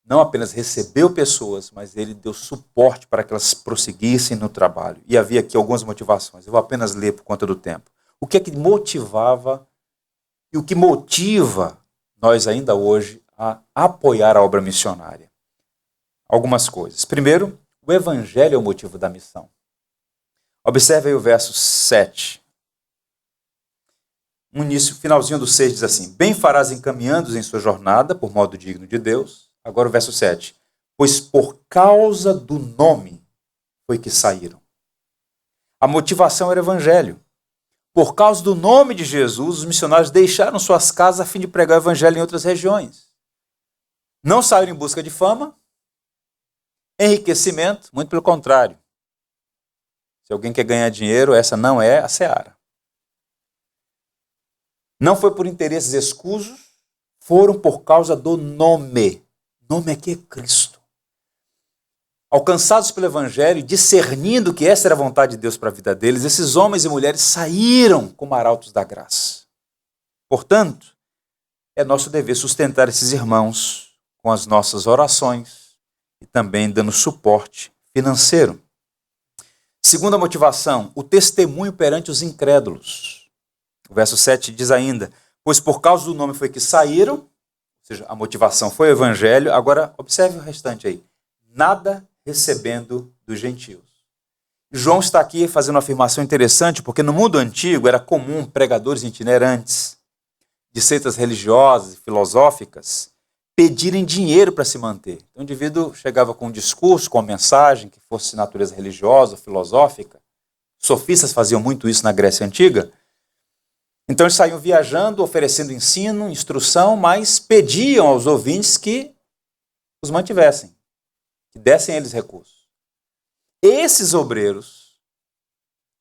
não apenas recebeu pessoas, mas ele deu suporte para que elas prosseguissem no trabalho. E havia aqui algumas motivações. Eu vou apenas ler por conta do tempo. O que é que motivava e o que motiva nós ainda hoje a apoiar a obra missionária? Algumas coisas. Primeiro, o Evangelho é o motivo da missão. Observe aí o verso 7. finalzinho do 6 diz assim: bem farás encaminhando-os em sua jornada, por modo digno de Deus. Agora o verso 7. Pois por causa do nome foi que saíram. A motivação era o evangelho. Por causa do nome de Jesus, os missionários deixaram suas casas a fim de pregar o evangelho em outras regiões. Não saíram em busca de fama, enriquecimento, muito pelo contrário. Se alguém quer ganhar dinheiro, essa não é a seara. Não foi por interesses escusos, foram por causa do nome. O nome aqui é Cristo. Alcançados pelo Evangelho, discernindo que essa era a vontade de Deus para a vida deles, esses homens e mulheres saíram como arautos da graça. Portanto, é nosso dever sustentar esses irmãos com as nossas orações e também dando suporte financeiro. Segunda motivação, o testemunho perante os incrédulos. O verso 7 diz ainda, pois por causa do nome foi que saíram, ou seja, a motivação foi o evangelho. Agora, observe o restante aí. Nada recebendo dos gentios. João está aqui fazendo uma afirmação interessante, porque no mundo antigo era comum pregadores itinerantes, de seitas religiosas e filosóficas, pedirem dinheiro para se manter. Então o indivíduo chegava com um discurso, com uma mensagem que fosse de natureza religiosa ou filosófica. Sofistas faziam muito isso na Grécia Antiga. Então eles saíam viajando, oferecendo ensino, instrução, mas pediam aos ouvintes que os mantivessem, que dessem a eles recursos. Esses obreiros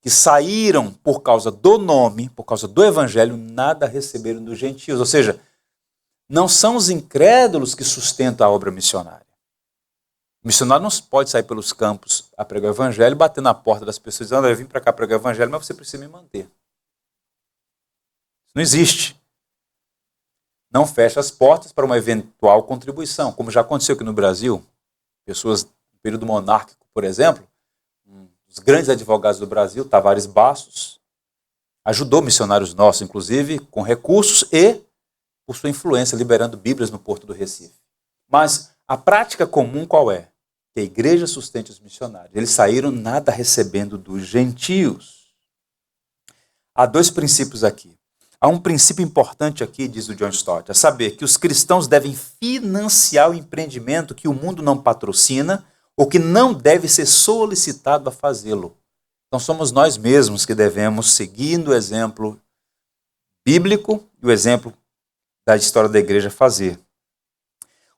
que saíram por causa do nome, por causa do evangelho, nada receberam dos gentios. Ou seja, não são os incrédulos que sustentam a obra missionária. O missionário não pode sair pelos campos a pregar o evangelho, bater na porta das pessoas dizendo, eu vim para cá pregar o evangelho, mas você precisa me manter. Não existe. Não fecha as portas para uma eventual contribuição, como já aconteceu aqui no Brasil. Pessoas no período monárquico, por exemplo, um dos grandes advogados do Brasil, Tavares Bastos, ajudou missionários nossos, inclusive, com recursos e por sua influência, liberando Bíblias no Porto do Recife. Mas a prática comum qual é? Que a igreja sustente os missionários. Eles saíram nada recebendo dos gentios. Há dois princípios aqui. Há um princípio importante aqui, diz o John Stott, a saber que os cristãos devem financiar o empreendimento que o mundo não patrocina ou que não deve ser solicitado a fazê-lo. Então somos nós mesmos que devemos, seguindo o exemplo bíblico e o exemplo da história da igreja, fazer.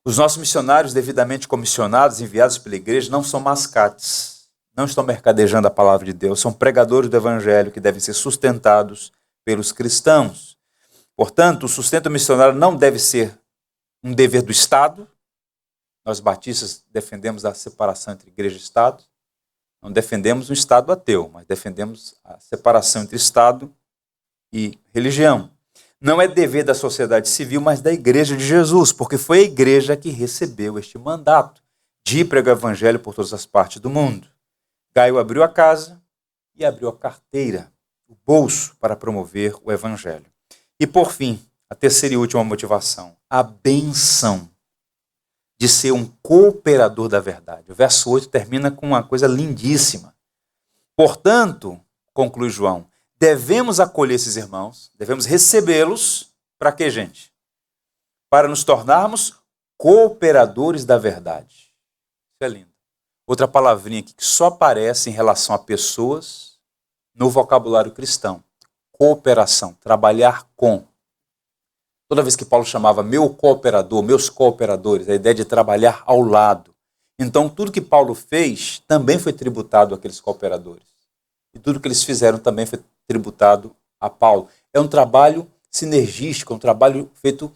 Os nossos missionários devidamente comissionados, enviados pela igreja, não são mascates, não estão mercadejando a palavra de Deus, são pregadores do evangelho que devem ser sustentados pelos cristãos. Portanto, o sustento missionário não deve ser um dever do Estado. Nós batistas defendemos a separação entre igreja e Estado. Não defendemos um Estado ateu, mas defendemos a separação entre Estado e religião. Não é dever da sociedade civil, mas da igreja de Jesus, porque foi a igreja que recebeu este mandato de pregar o evangelho por todas as partes do mundo. Gaio abriu a casa e abriu a carteira, o bolso, para promover o evangelho. E por fim, a terceira e última motivação, a benção de ser um cooperador da verdade. O verso 8 termina com uma coisa lindíssima. Portanto, conclui João, devemos acolher esses irmãos, devemos recebê-los, para quê, gente? Para nos tornarmos cooperadores da verdade. Isso é lindo. Outra palavrinha aqui que só aparece em relação a pessoas no vocabulário cristão. Cooperação, trabalhar com. Toda vez que Paulo chamava meu cooperador, meus cooperadores, a ideia de trabalhar ao lado. Então, tudo que Paulo fez também foi tributado àqueles cooperadores. E tudo que eles fizeram também foi tributado a Paulo. É um trabalho sinergístico, um trabalho feito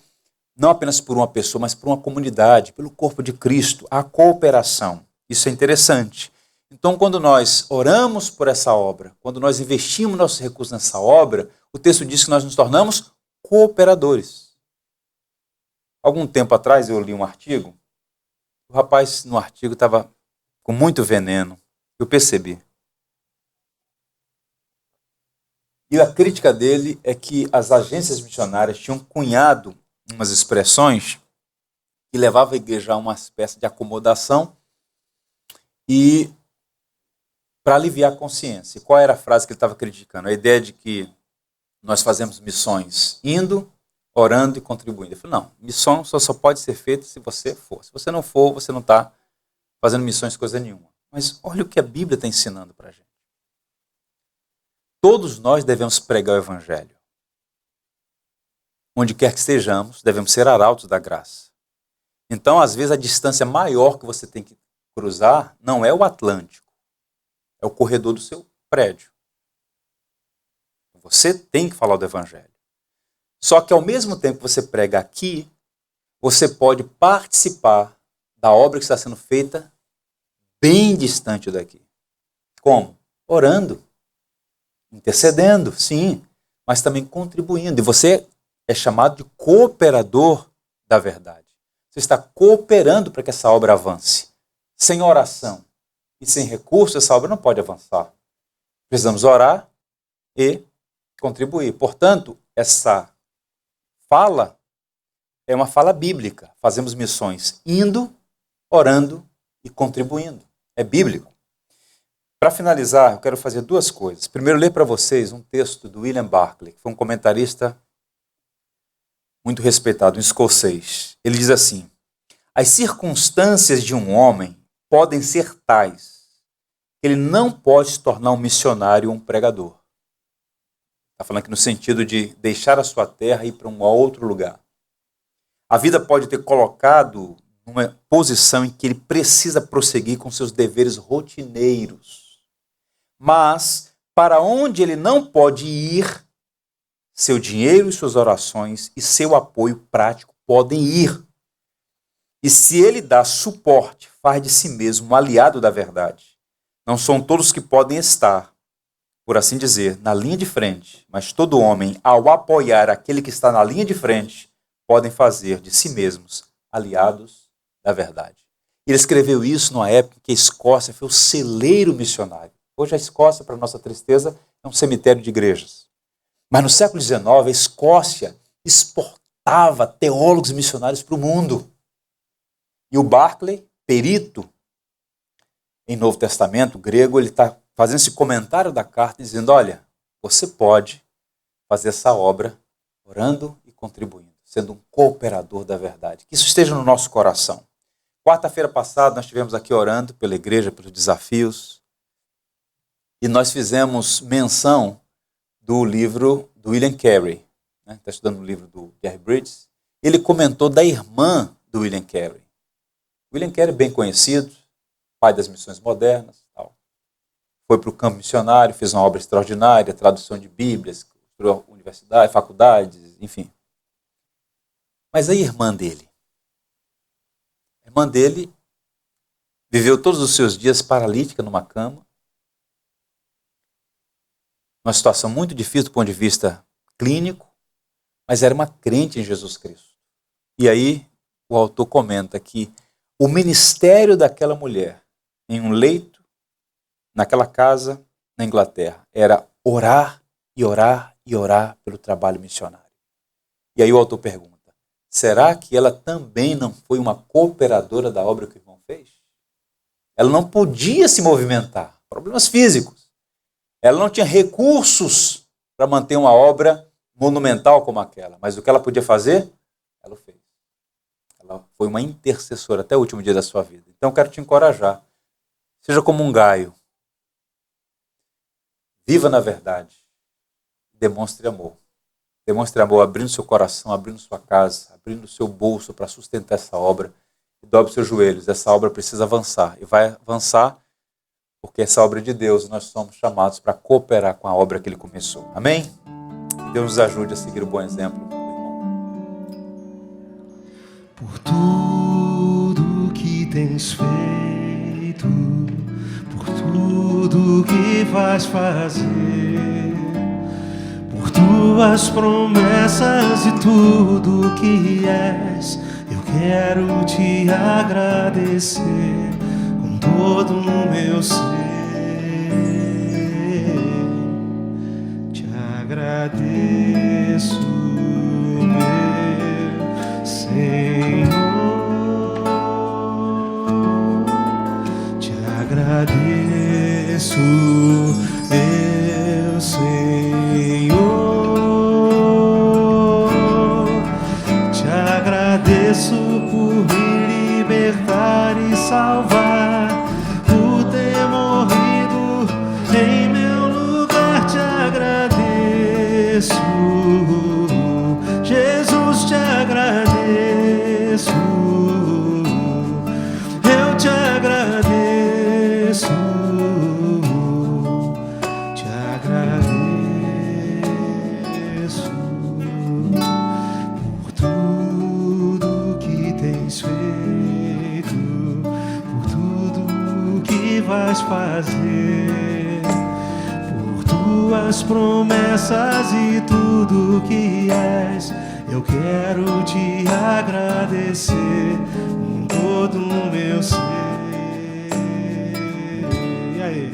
não apenas por uma pessoa, mas por uma comunidade, pelo corpo de Cristo, a cooperação. Isso é interessante. Então, quando nós oramos por essa obra, quando nós investimos nossos recursos nessa obra, o texto diz que nós nos tornamos cooperadores. Algum tempo atrás eu li um artigo, o rapaz no artigo estava com muito veneno, eu percebi. E a crítica dele é que as agências missionárias tinham cunhado umas expressões que levavam a igreja a uma espécie de acomodação e para aliviar a consciência. E qual era a frase que ele estava criticando? A ideia de que nós fazemos missões indo, orando e contribuindo. Eu falei, não, missão só pode ser feita se você for. Se você não for, você não está fazendo missões coisa nenhuma. Mas olha o que a Bíblia está ensinando para a gente. Todos nós devemos pregar o Evangelho. Onde quer que estejamos, devemos ser arautos da graça. Então, às vezes, a distância maior que você tem que cruzar não é o Atlântico, é o corredor do seu prédio. Você tem que falar do Evangelho. Só que, ao mesmo tempo que você prega aqui, você pode participar da obra que está sendo feita bem distante daqui. Como? Orando, intercedendo, sim, mas também contribuindo. E você é chamado de cooperador da verdade. Você está cooperando para que essa obra avance. Sem oração e sem recurso, essa obra não pode avançar. Precisamos orar e contribuir. Portanto, essa fala é uma fala bíblica. Fazemos missões indo, orando e contribuindo. É bíblico. Para finalizar, eu quero fazer duas coisas. Primeiro, ler para vocês um texto do William Barclay, que foi um comentarista muito respeitado, um escocês. Ele diz assim: as circunstâncias de um homem podem ser tais que ele não pode se tornar um missionário ou um pregador. Está falando aqui no sentido de deixar a sua terra e ir para um outro lugar. A vida pode ter colocado numa posição em que ele precisa prosseguir com seus deveres rotineiros. Mas, para onde ele não pode ir, seu dinheiro e suas orações e seu apoio prático podem ir. E se ele dá suporte, faz de si mesmo um aliado da verdade. Não são todos que podem estar, por assim dizer, na linha de frente, mas todo homem, ao apoiar aquele que está na linha de frente, podem fazer de si mesmos aliados da verdade. Ele escreveu isso numa época em que a Escócia foi o celeiro missionário. Hoje a Escócia, para nossa tristeza, é um cemitério de igrejas. Mas no século XIX, a Escócia exportava teólogos missionários para o mundo. E o Barclay, perito em Novo Testamento grego, ele está fazendo esse comentário da carta, dizendo, olha, você pode fazer essa obra orando e contribuindo, sendo um cooperador da verdade. Que isso esteja no nosso coração. Quarta-feira passada, nós estivemos aqui orando pela igreja, pelos desafios, e nós fizemos menção do livro do William Carey, né? Está estudando o livro do Jerry Bridges. Ele comentou da irmã do William Carey. William Carey, bem conhecido, pai das missões modernas, tal. Foi para o campo missionário, fez uma obra extraordinária, tradução de Bíblias, construiu universidade, faculdades, enfim. Mas a irmã dele viveu todos os seus dias paralítica numa cama, uma situação muito difícil do ponto de vista clínico, mas era uma crente em Jesus Cristo. E aí o autor comenta que o ministério daquela mulher em um leito, naquela casa, na Inglaterra, era orar e orar e orar pelo trabalho missionário. E aí o autor pergunta, será que ela também não foi uma cooperadora da obra que o irmão fez? Ela não podia se movimentar, problemas físicos. Ela não tinha recursos para manter uma obra monumental como aquela, mas o que ela podia fazer, ela fez. Ela foi uma intercessora até o último dia da sua vida. Então eu quero te encorajar. Seja como um Gaio. Viva na verdade. Demonstre amor. Demonstre amor abrindo seu coração, abrindo sua casa, abrindo seu bolso para sustentar essa obra. E dobre seus joelhos. Essa obra precisa avançar. E vai avançar porque essa obra é de Deus, nós somos chamados para cooperar com a obra que Ele começou. Amém? Deus nos ajude a seguir o bom exemplo do irmão. Por tudo que tens feito, por tudo que vais fazer, por tuas promessas e tudo que és, eu quero te agradecer com todo o meu ser. Te agradeço, meu Senhor. Te agradeço, meu Senhor. por me libertar e salvar, por ter morrido em meu lugar. Te agradeço, Jesus, te agradeço, eu te agradeço, te agradeço por tudo que tens feito, por tudo que vais fazer, por tuas promessas e tudo que és. Eu quero te agradecer com todo o meu ser. E aí?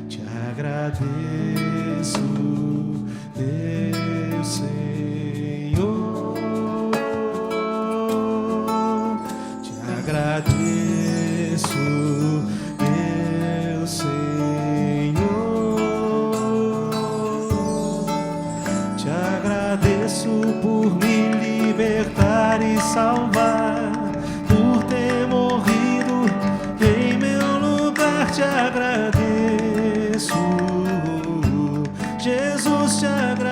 Te agradeço, meu Senhor. Te agradeço, meu Senhor. Te agradeço por me libertar e salvar, por ter morrido em meu lugar. Te agradeço, Jesus, te agradeço.